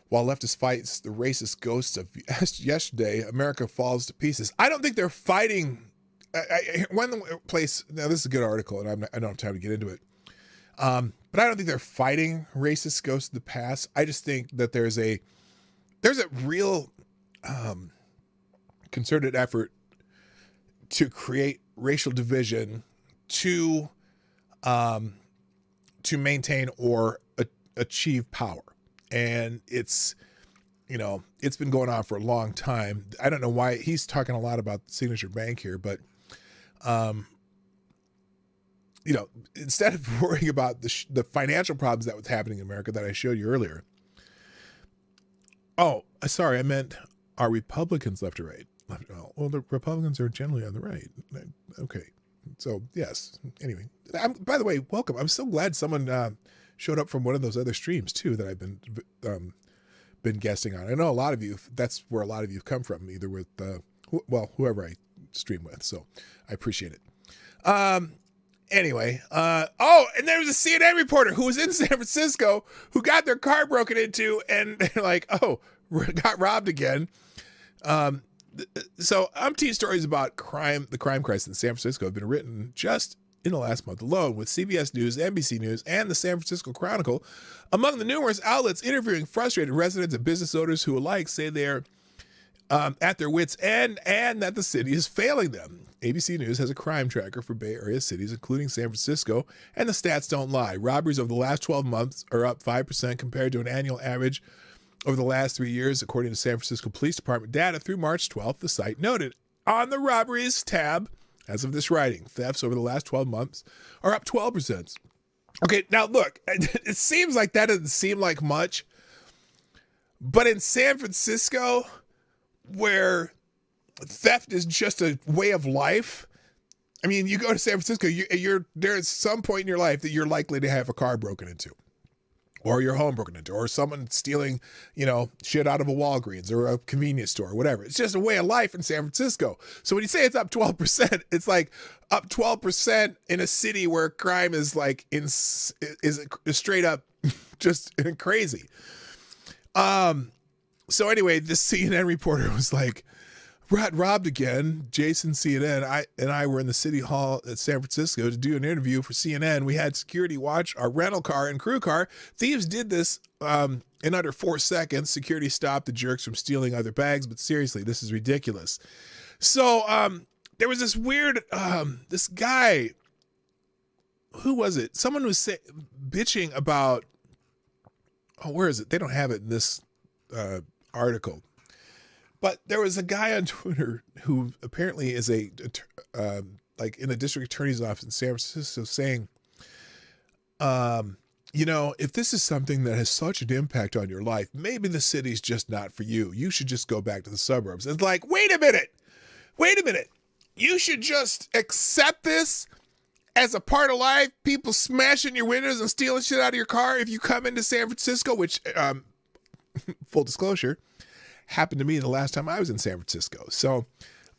While leftist fights the racist ghosts of yesterday, America falls to pieces. I don't think they're fighting. One place, now this is a good article, and I don't have time to get into it. But I don't think they're fighting racist ghosts of the past. I just think that there's a real concerted effort to create racial division to maintain or achieve power. And it's, you know, it's been going on for a long time. I don't know why he's talking a lot about Signature Bank here, but, you know, instead of worrying about the financial problems that was happening in America that I showed you earlier. Oh, sorry, I meant, are Republicans left or right? Well, the Republicans are generally on the right. Okay. So, yes. Anyway, by the way, welcome. I'm so glad someone showed up from one of those other streams, too, that I've been guesting on. I know a lot of you, that's where a lot of you come from, either with, whoever I stream with. So, I appreciate it. Anyway, and there was a CNN reporter who was in San Francisco who got their car broken into, and they're like, oh, got robbed again. So umpteen stories about the crime crisis in San Francisco have been written just in the last month alone, with CBS News, NBC News, and the San Francisco Chronicle among the numerous outlets interviewing frustrated residents and business owners who alike say they're at their wits' end and that the city is failing them. ABC News has a crime tracker for Bay Area cities, including San Francisco, and the stats don't lie. Robberies over the last 12 months are up 5% compared to an annual average over the last 3 years, according to San Francisco Police Department data through March 12th. The site noted on the robberies tab, as of this writing, thefts over the last 12 months are up 12%. Okay, now look, it seems like that doesn't seem like much, but in San Francisco, where theft is just a way of life. I mean, you go to San Francisco, there's some point in your life that you're likely to have a car broken into, or your home broken into, or someone stealing, you know, shit out of a Walgreens or a convenience store or whatever. It's just a way of life in San Francisco. So when you say it's up 12%, it's like up 12% in a city where crime is like is straight up just crazy. So anyway, this CNN reporter was like, robbed again. Jason, CNN, and I were in the city hall at San Francisco to do an interview for CNN. We had security watch our rental car and crew car. Thieves did this in under 4 seconds. Security stopped the jerks from stealing other bags, but seriously, this is ridiculous. So there was this weird, this guy, who was it? Someone was bitching about, where is it? They don't have it in this article. But there was a guy on Twitter who apparently is like in the district attorney's office in San Francisco saying, you know, if this is something that has such an impact on your life, maybe the city's just not for you. You should just go back to the suburbs. It's like, wait a minute. You should just accept this as a part of life. People smashing your windows and stealing shit out of your car if you come into San Francisco, which, full disclosure, happened to me the last time I was in San Francisco. So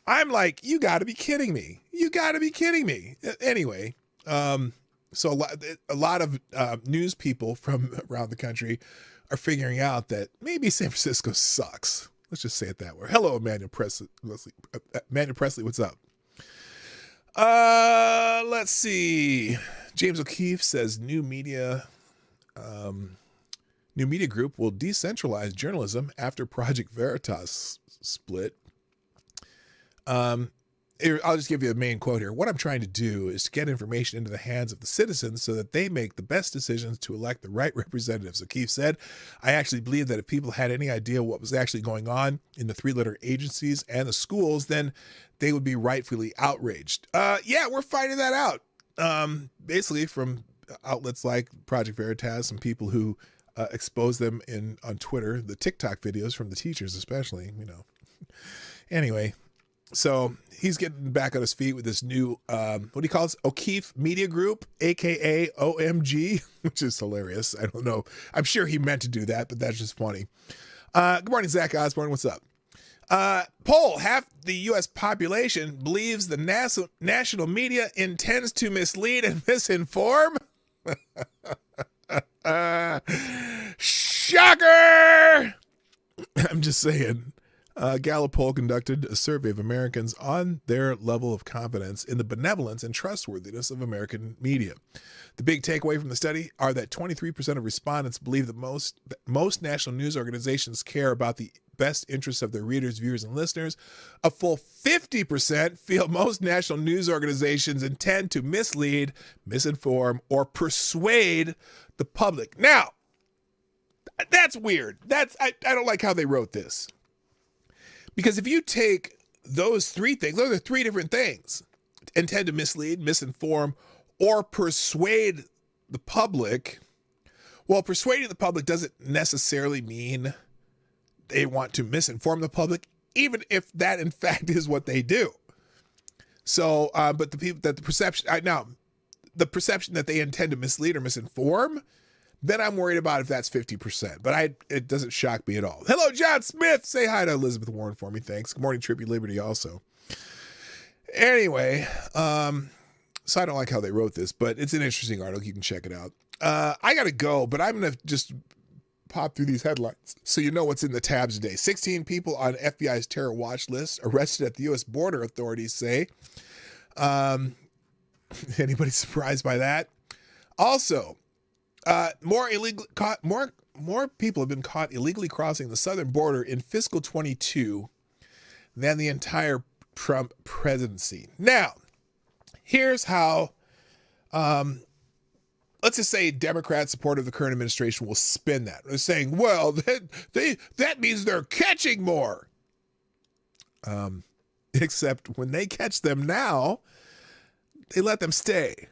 I'm like, you got to be kidding me. Anyway, so a lot of news people from around the country are figuring out that maybe San Francisco sucks. Let's just say it that way. Hello, Emmanuel Presley. Emmanuel Presley, what's up? Let's see. James O'Keefe says New Media Group will decentralize journalism after Project Veritas split. I'll just give you a main quote here. What I'm trying to do is to get information into the hands of the citizens so that they make the best decisions to elect the right representatives. O'Keefe said, I actually believe that if people had any idea what was actually going on in the three-letter agencies and the schools, then they would be rightfully outraged. Yeah, we're finding that out. Basically from outlets like Project Veritas and people who expose them on Twitter, the TikTok videos from the teachers especially, you know. Anyway, so he's getting back on his feet with this new, what do you call this? O'Keefe Media Group, a.k.a. OMG, which is hilarious. I don't know. I'm sure he meant to do that, but that's just funny. Good morning, Zach Osborne. What's up? Poll, half the U.S. population believes the national media intends to mislead and misinform. Shocker! I'm just saying. Gallup poll conducted a survey of Americans on their level of confidence in the benevolence and trustworthiness of American media. The big takeaway from the study are that 23% of respondents believe that most national news organizations care about the best interests of their readers, viewers, and listeners. A full 50% feel most national news organizations intend to mislead, misinform, or persuade the public. Now, That's weird. I don't like how they wrote this. Because if you take those three things, those are three different things. Intend to mislead, misinform, or persuade the public. Well, persuading the public doesn't necessarily mean they want to misinform the public, even if that in fact is what they do. So, but the people that the perception that they intend to mislead or misinform, then I'm worried about if that's 50%. But it doesn't shock me at all. Hello, John Smith. Say hi to Elizabeth Warren for me. Thanks. Good morning, Trippy Liberty also. Anyway, so I don't like how they wrote this, but it's an interesting article. You can check it out. I got to go, but I'm going to just pop through these headlines so you know what's in the tabs today. 16 people on FBI's terror watch list arrested at the U.S. border, authorities say. Anybody surprised by that? Also, more people have been caught illegally crossing the southern border in fiscal 22 than the entire Trump presidency. Now, here's how, let's just say Democrats support of the current administration will spin that. They're saying, well, that means they're catching more. Except when they catch them now, they let them stay.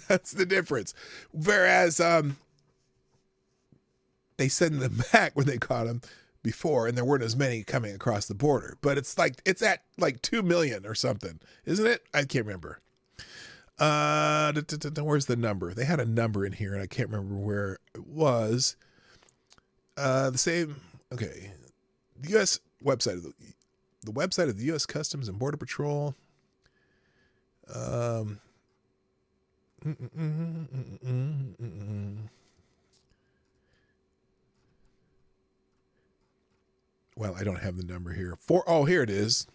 That's the difference. Whereas they send them back when they caught them before, and there weren't as many coming across the border. But it's at like 2 million or something, isn't it? I can't remember. Where's the number? They had a number in here, and I can't remember where it was. The same. Okay, the U.S. website of the website of the U.S. Customs and Border Patrol. Well, I don't have the number here. Here it is.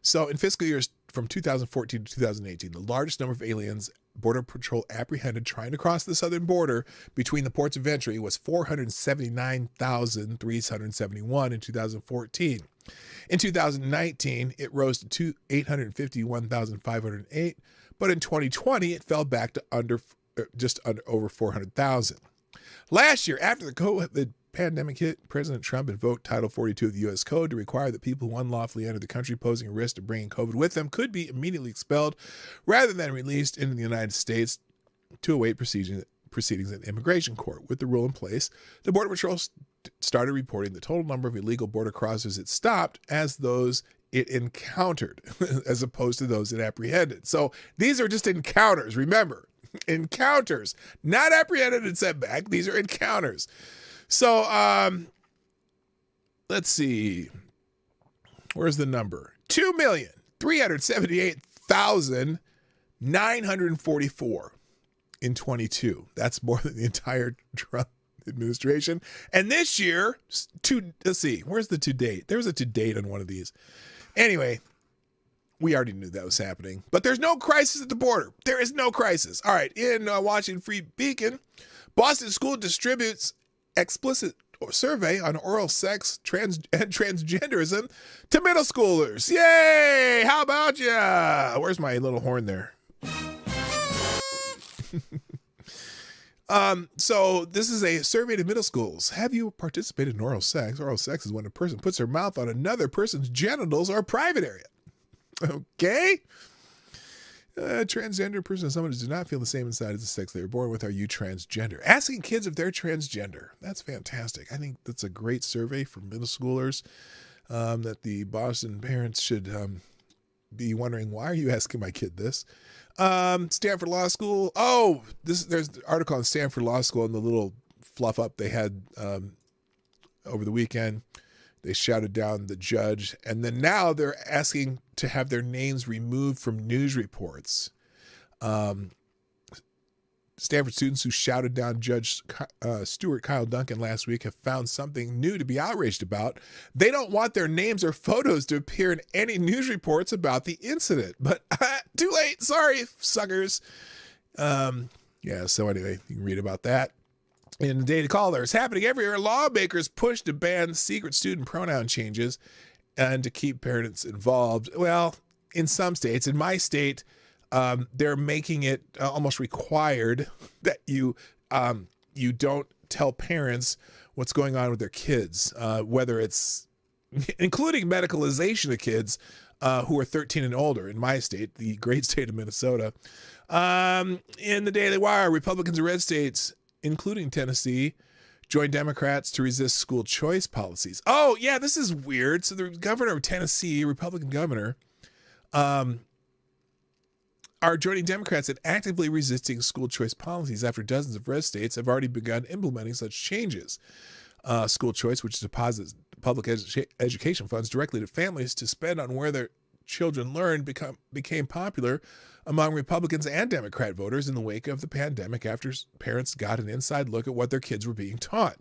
So in fiscal years from 2014 to 2018, the largest number of aliens Border Patrol apprehended trying to cross the southern border between the ports of entry was 479,371 in 2014. In 2019, it rose to 851,508, but in 2020, it fell back to just over 400,000. Last year, after the COVID pandemic hit, President Trump invoked Title 42 of the U.S. Code to require that people who unlawfully enter the country posing a risk of bringing COVID with them could be immediately expelled rather than released into the United States to await proceedings in immigration court. With the rule in place, the Border Patrol started reporting the total number of illegal border crossers it stopped as those it encountered, as opposed to those it apprehended. So these are just encounters, remember. Encounters, not apprehended and sent back. These are encounters. So, let's see. Where's the number? 2,378,944 in 22. That's more than the entire Trump administration. And this year, let's see. Where's the to date? There was a to date on one of these. Anyway, we already knew that was happening. But there's no crisis at the border. There is no crisis. All right. In Washington Free Beacon, Boston School distributes explicit survey on oral sex and transgenderism to middle schoolers. Yay! How about ya? Where's my little horn there? So this is a survey to middle schools. Have you participated in oral sex? Oral sex is when a person puts their mouth on another person's genitals or private area. Okay. Transgender person is someone who does not feel the same inside as the sex they were born with. Are you transgender? Asking kids if they're transgender. That's fantastic. I think that's a great survey for middle schoolers that the Boston parents should be wondering, why are you asking my kid this? Stanford Law School. Oh, there's an article on Stanford Law School and the little fluff up they had over the weekend. They shouted down the judge, and then now they're asking to have their names removed from news reports. Stanford students who shouted down Judge Stuart Kyle Duncan last week have found something new to be outraged about. They don't want their names or photos to appear in any news reports about the incident. But too late. Sorry, suckers. So anyway, you can read about that. In the Daily Caller, it's happening everywhere. Lawmakers push to ban secret student pronoun changes and to keep parents involved. Well, in some states, in my state, they're making it almost required that you don't tell parents what's going on with their kids, whether it's including medicalization of kids who are 13 and older in my state, the great state of Minnesota. In the Daily Wire, Republicans in red states, including Tennessee, join Democrats to resist school choice policies. Oh, yeah, this is weird. So the governor of Tennessee, Republican governor, are joining Democrats in actively resisting school choice policies after dozens of red states have already begun implementing such changes. School choice, which deposits public education funds directly to families to spend on where their children learn, became popular among Republicans and Democrat voters in the wake of the pandemic after parents got an inside look at what their kids were being taught.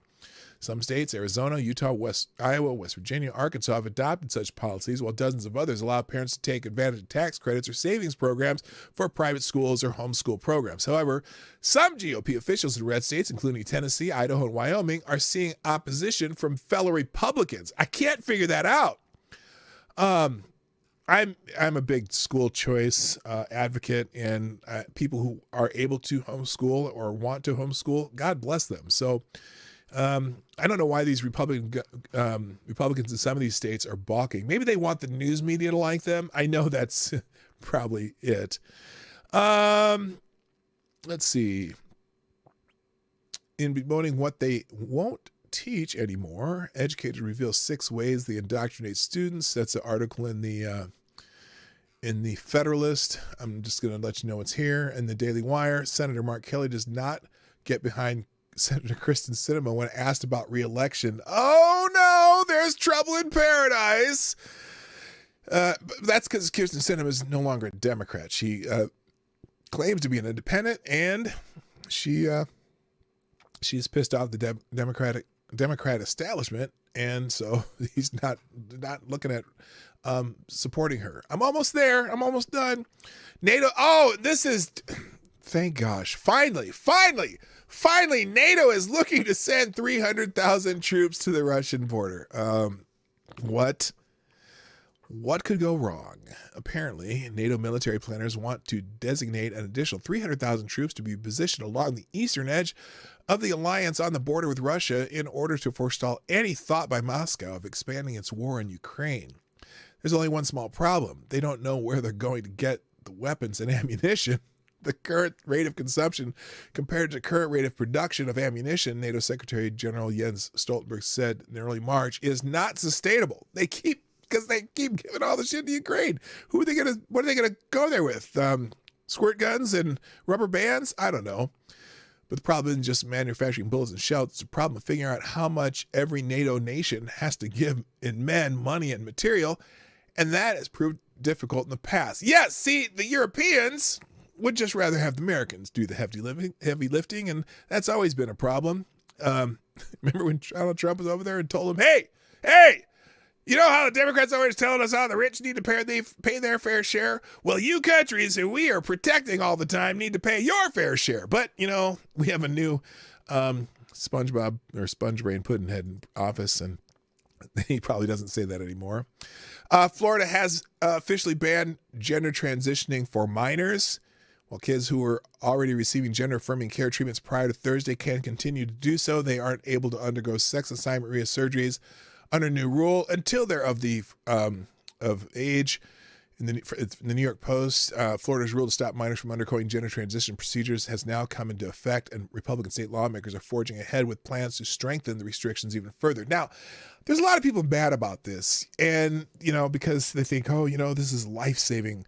Some states, Arizona, Utah, Iowa, West Virginia, Arkansas, have adopted such policies, while dozens of others allow parents to take advantage of tax credits or savings programs for private schools or homeschool programs. However, some GOP officials in red states, including Tennessee, Idaho, and Wyoming, are seeing opposition from fellow Republicans. I can't figure that out. I'm a big school choice advocate, and people who are able to homeschool or want to homeschool, God bless them. So I don't know why these Republicans in some of these states are balking. Maybe they want the news media to like them. I know that's probably it. Let's see. In bemoaning what they won't teach anymore, educators reveal 6 ways they indoctrinate students. That's an article in the Federalist. I'm just going to let you know what's here. In the Daily Wire, Senator Mark Kelly does not get behind Senator Kristen Sinema when asked about re-election. Oh no, there's trouble in paradise. But that's because Kirsten Sinema is no longer a Democrat. She claims to be an independent, and she's pissed off the Democrat establishment, and so he's not looking at supporting her. I'm almost there. I'm almost done. NATO. Oh, this is, thank gosh. Finally, NATO is looking to send 300,000 troops to the Russian border. What could go wrong? Apparently, NATO military planners want to designate an additional 300,000 troops to be positioned along the eastern edge of the alliance on the border with Russia in order to forestall any thought by Moscow of expanding its war in Ukraine. There's only one small problem. They don't know where they're going to get the weapons and ammunition. The current rate of consumption compared to the current rate of production of ammunition, NATO Secretary General Jens Stoltenberg said in early March, is not sustainable. Because they keep giving all the shit to Ukraine. What are they gonna go there with? Squirt guns and rubber bands? I don't know. But the problem isn't just manufacturing bullets and shells. It's a problem of figuring out how much every NATO nation has to give in men, money, and material. And that has proved difficult in the past. Yes, see, the Europeans would just rather have the Americans do the heavy lifting, and that's always been a problem. Remember when Donald Trump was over there and told him, hey, you know how the Democrats are always telling us how the rich need to pay their fair share? Well, you countries who we are protecting all the time need to pay your fair share. But, we have a new SpongeBob or Sponge Brain Puddinhead in office, and he probably doesn't say that anymore. Florida has officially banned gender transitioning for minors. While kids who were already receiving gender-affirming care treatments prior to Thursday can continue to do so, they aren't able to undergo sex assignment surgeries under new rule until they're of age. In the New York Post, Florida's rule to stop minors from undergoing gender transition procedures has now come into effect, and Republican state lawmakers are forging ahead with plans to strengthen the restrictions even further. Now, there's a lot of people mad about this, and because they think, this is life-saving.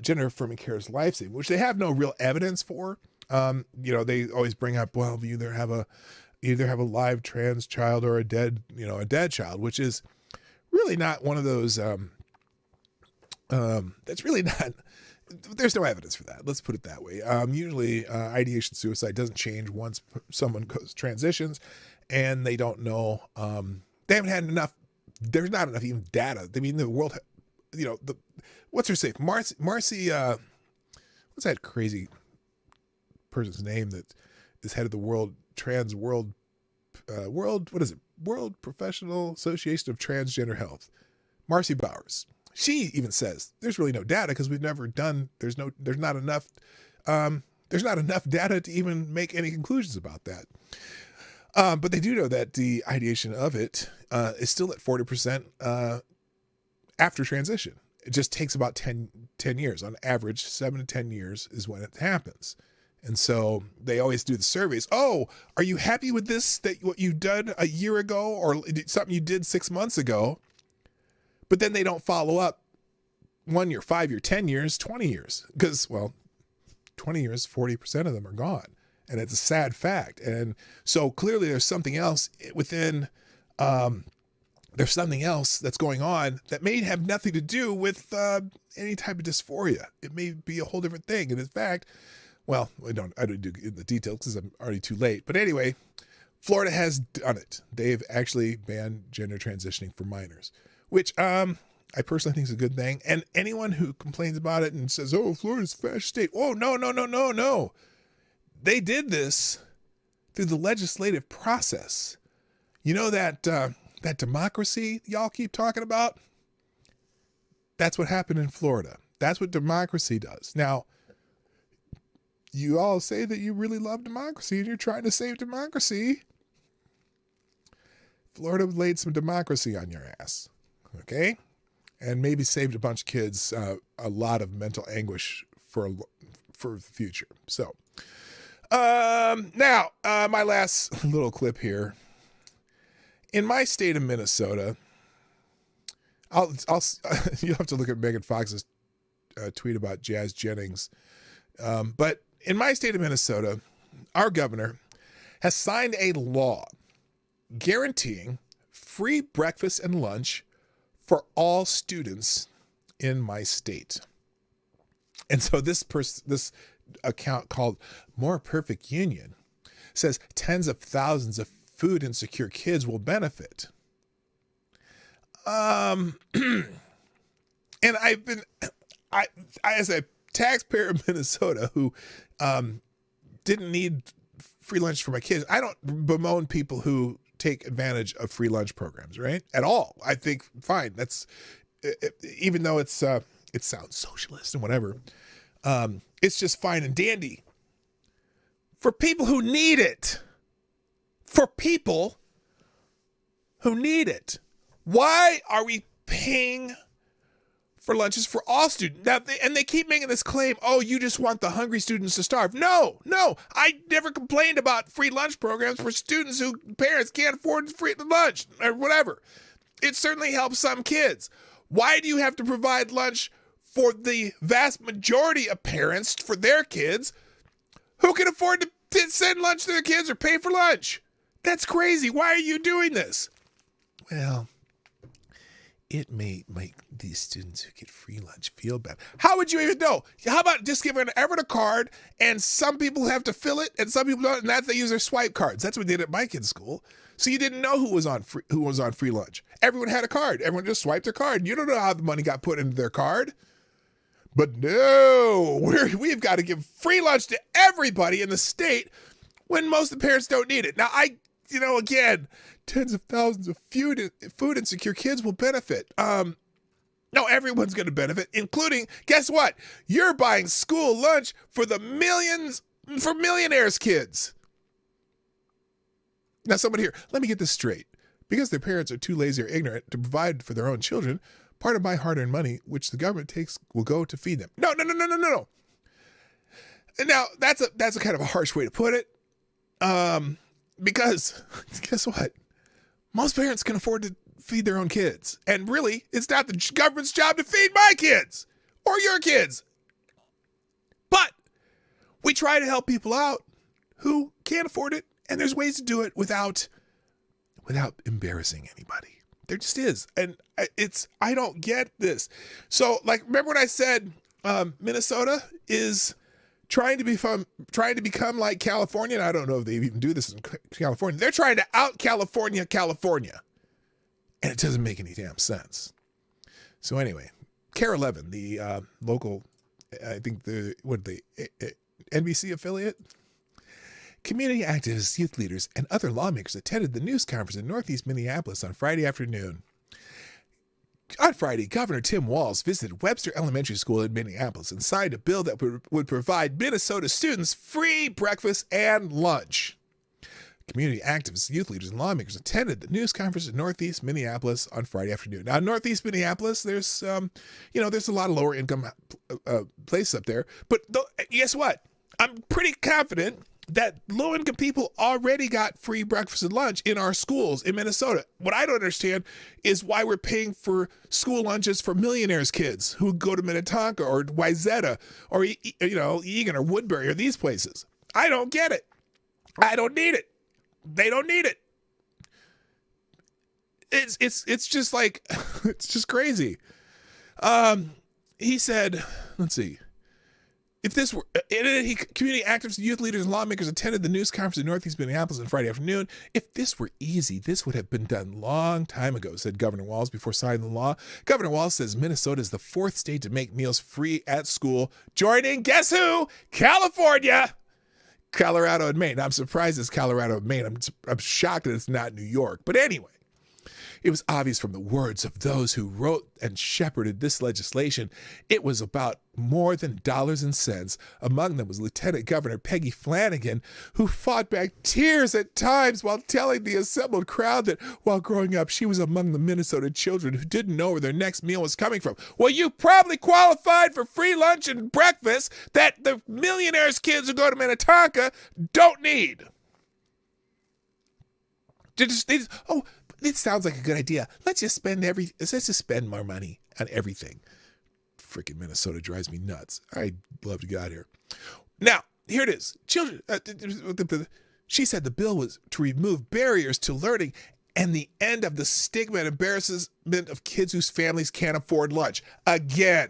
Gender-affirming care is life-saving, which they have no real evidence for. They always bring up, well, you either have a live trans child or a dead child, which is really not one of those. That's really not. There's no evidence for that. Let's put it that way. Usually, ideation suicide doesn't change once someone transitions, and they don't know. They haven't had enough. There's not enough even data. I mean, the world. What's her name? Marcy. What's that crazy person's name that is head of the World what is it? World Professional Association of Transgender Health. Marcy Bowers. She even says there's really no data because we've never done. There's not enough data to even make any conclusions about that. But they do know that the ideation of it is still at 40% after transition. It just takes about 10 years. On average, 7 to 10 years is when it happens. And so they always do the surveys. Oh, are you happy with this, that what you done a year ago or something you did 6 months ago? But then they don't follow up 1 year, 5 year, 10 years, 20 years. Because, well, 20 years, 40% of them are gone. And it's a sad fact. And so clearly there's something else within, there's something else that's going on that may have nothing to do with any type of dysphoria. It may be a whole different thing. And in fact, well, I don't do the details because I'm already too late. But anyway, Florida has done it. They've actually banned gender transitioning for minors, which I personally think is a good thing. And anyone who complains about it and says, oh, Florida's a fascist state. Oh, no. They did this through the legislative process. You know that that democracy y'all keep talking about? That's what happened in Florida. That's what democracy does. Now, you all say that you really love democracy and you're trying to save democracy. Florida laid some democracy on your ass, okay? And maybe saved a bunch of kids a lot of mental anguish for the future. So, now, my last little clip here. In my state of Minnesota, you'll have to look at Megan Fox's tweet about Jazz Jennings. But in my state of Minnesota, our governor has signed a law guaranteeing free breakfast and lunch for all students in my state. And so this account called More Perfect Union says tens of thousands of food insecure kids will benefit. And I as a taxpayer in Minnesota who didn't need free lunch for my kids, I don't bemoan people who take advantage of free lunch programs, right? At all. I think fine. That's even though it sounds socialist and whatever. It's just fine and dandy for people who need it. For people who need it. Why are we paying for lunches for all students? Now, they keep making this claim, oh, you just want the hungry students to starve. No. I never complained about free lunch programs for students who parents can't afford free lunch or whatever. It certainly helps some kids. Why do you have to provide lunch for the vast majority of parents for their kids who can afford to send lunch to their kids or pay for lunch? That's crazy. Why are you doing this? Well, it may make these students who get free lunch feel bad. How would you even know? How about just giving everyone a card and some people have to fill it and some people don't, and they use their swipe cards. That's what they did at my kid's school. So you didn't know who was on free lunch. Everyone had a card. Everyone just swiped their card. You don't know how the money got put into their card. But no, we've got to give free lunch to everybody in the state when most of the parents don't need it. Now, again, tens of thousands of food insecure kids will benefit. No, everyone's going to benefit, including, guess what? You're buying school lunch for millionaires' kids. Now, somebody here, let me get this straight. Because their parents are too lazy or ignorant to provide for their own children, part of my hard-earned money, which the government takes, will go to feed them. No. And now, that's a kind of a harsh way to put it. Because guess what? Most parents can afford to feed their own kids. And really, it's not the government's job to feed my kids or your kids. But we try to help people out who can't afford it. And there's ways to do it without embarrassing anybody. There just is. And I don't get this. So, remember when I said Minnesota is trying to become like California, and I don't know if they even do this in California. They're trying to out-California California. And it doesn't make any damn sense. So anyway, KARE 11, the local, I think the NBC affiliate? Community activists, youth leaders, and other lawmakers attended the news conference in Northeast Minneapolis on Friday afternoon. On Friday, Governor Tim Walz visited Webster Elementary School in Minneapolis and signed a bill that would provide Minnesota students free breakfast and lunch. community activists, youth leaders, and lawmakers attended the news conference in Northeast Minneapolis on Friday afternoon. Now, Northeast Minneapolis, there's there's a lot of lower income places up there. But guess what? I'm pretty confident that low-income people already got free breakfast and lunch in our schools in Minnesota. What I don't understand is why we're paying for school lunches for millionaires' kids who go to Minnetonka or Wayzata or, Eagan or Woodbury or these places. I don't get it. I don't need it. They don't need it. It's just like, it's just crazy. He said, let's see. If this were, community activists, youth leaders, and lawmakers attended the news conference in Northeast Minneapolis on Friday afternoon. If this were easy, this would have been done long time ago, said Governor Walz before signing the law. Governor Walz says Minnesota is the 4th state to make meals free at school, joining, guess who? California, Colorado, and Maine. I'm surprised it's Colorado and Maine. I'm shocked that it's not New York. But anyway. It was obvious from the words of those who wrote and shepherded this legislation, it was about more than dollars and cents. Among them was Lieutenant Governor Peggy Flanagan, who fought back tears at times while telling the assembled crowd that while growing up, she was among the Minnesota children who didn't know where their next meal was coming from. Well, you probably qualified for free lunch and breakfast that the millionaires' kids who go to Minnetonka don't need. It sounds like a good idea. Let's just spend more money on everything. Freaking Minnesota drives me nuts. I'd love to get out of here. Now, here it is. Children. She said the bill was to remove barriers to learning and the end of the stigma and embarrassment of kids whose families can't afford lunch. Again,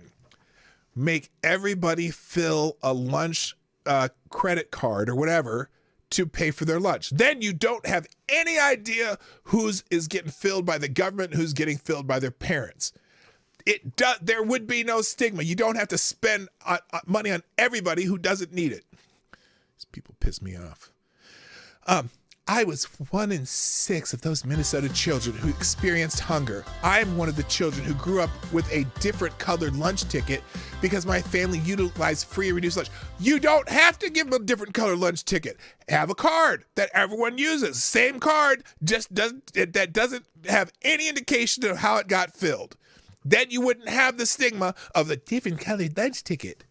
make everybody fill a lunch credit card or whatever to pay for their lunch. Then you don't have any idea whose is getting filled by the government, who's getting filled by their parents. There would be no stigma. You don't have to spend money on everybody who doesn't need it. These people piss me off. I was 1 in 6 of those Minnesota children who experienced hunger. I'm one of the children who grew up with a different colored lunch ticket because my family utilized free and reduced lunch. You don't have to give them a different colored lunch ticket. Have a card that everyone uses. Same card, just that doesn't have any indication of how it got filled. Then you wouldn't have the stigma of the different colored lunch ticket.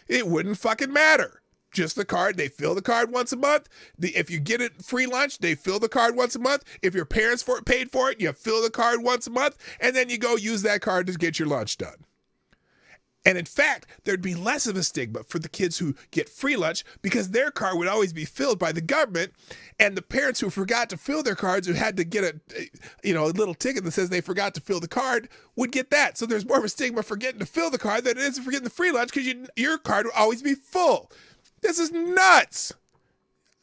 It wouldn't fucking matter. Just the card. They fill the card once a month. If you get it free lunch, they fill the card once a month. If your parents paid for it, you fill the card once a month, and then you go use that card to get your lunch done. And in fact, there'd be less of a stigma for the kids who get free lunch because their card would always be filled by the government, and the parents who forgot to fill their cards, who had to get a little ticket that says they forgot to fill the card, would get that. So there's more of a stigma for getting to fill the card than it is for getting the free lunch because your card will always be full. This is nuts.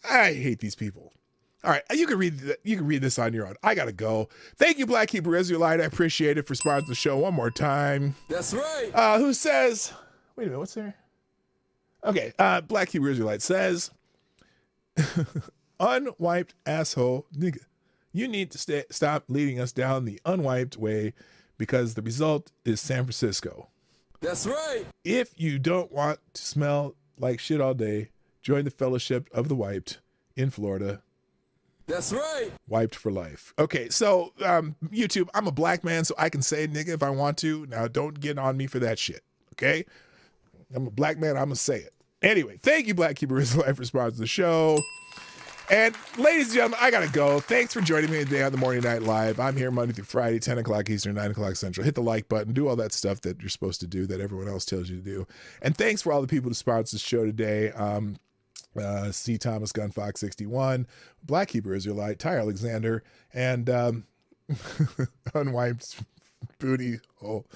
I hate these people. All right, you can read this on your own. I gotta go. Thank you, Black Hebrew Israelite. I appreciate it for sponsoring the show one more time. That's right. Who says? Wait a minute. What's there? Okay. Black Hebrew Israelite says, "Unwiped asshole nigga, you need to stop leading us down the unwiped way, because the result is San Francisco. That's right. If you don't want to smell like shit all day, join the Fellowship of the Wiped in Florida." That's right. Wiped for life. Okay, so YouTube, I'm a black man, so I can say nigga if I want to. Now, don't get on me for that shit, okay? I'm a black man, I'm going to say it. Anyway, thank you, Black Hebrew Israelite, for sponsoring the show. And ladies and gentlemen, I got to go. Thanks for joining me today on the Morning Night Live. I'm here Monday through Friday, 10 o'clock Eastern, 9 o'clock Central. Hit the like button. Do all that stuff that you're supposed to do, that everyone else tells you to do. And thanks for all the people who sponsored the show today. C. Thomas, Gunfox 61, Black Hebrew Israelite, Ty Alexander, and Unwiped Booty Hole.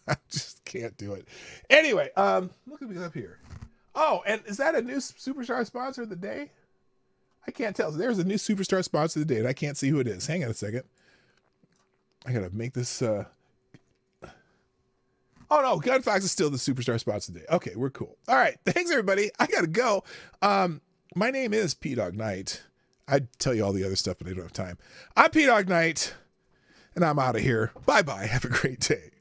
I just can't do it. Anyway, look at me up here. Oh, and is that a new superstar sponsor of the day? I can't tell. There's a new superstar sponsor of the day, and I can't see who it is. Hang on a second. I gotta make this. Oh no, Gunfox is still the superstar sponsor of the day. Okay, we're cool. All right, thanks everybody. I gotta go. My name is P-Dog Knight. I'd tell you all the other stuff, but I don't have time. I'm P-Dog Knight, and I'm out of here. Bye-bye. Have a great day.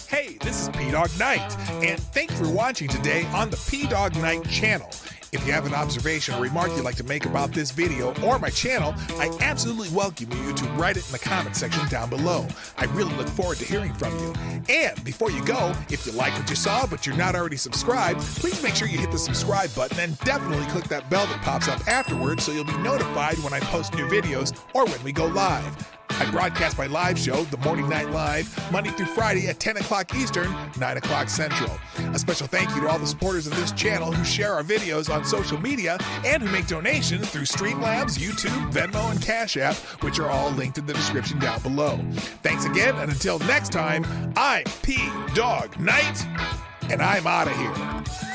Hey, this is P-Dog Knight, and thank you for watching today on the P-Dog Knight channel. If you have an observation or remark you'd like to make about this video or my channel, I absolutely welcome you to write it in the comment section down below. I really look forward to hearing from you. And before you go, if you like what you saw but you're not already subscribed, please make sure you hit the subscribe button and definitely click that bell that pops up afterwards so you'll be notified when I post new videos or when we go live. I broadcast my live show, The Morning Night Live, Monday through Friday at 10 o'clock Eastern, 9 o'clock Central. A special thank you to all the supporters of this channel who share our videos on social media and who make donations through Streamlabs, YouTube, Venmo, and Cash App, which are all linked in the description down below. Thanks again, and until next time, I'm P Dog Knight, and I'm out of here.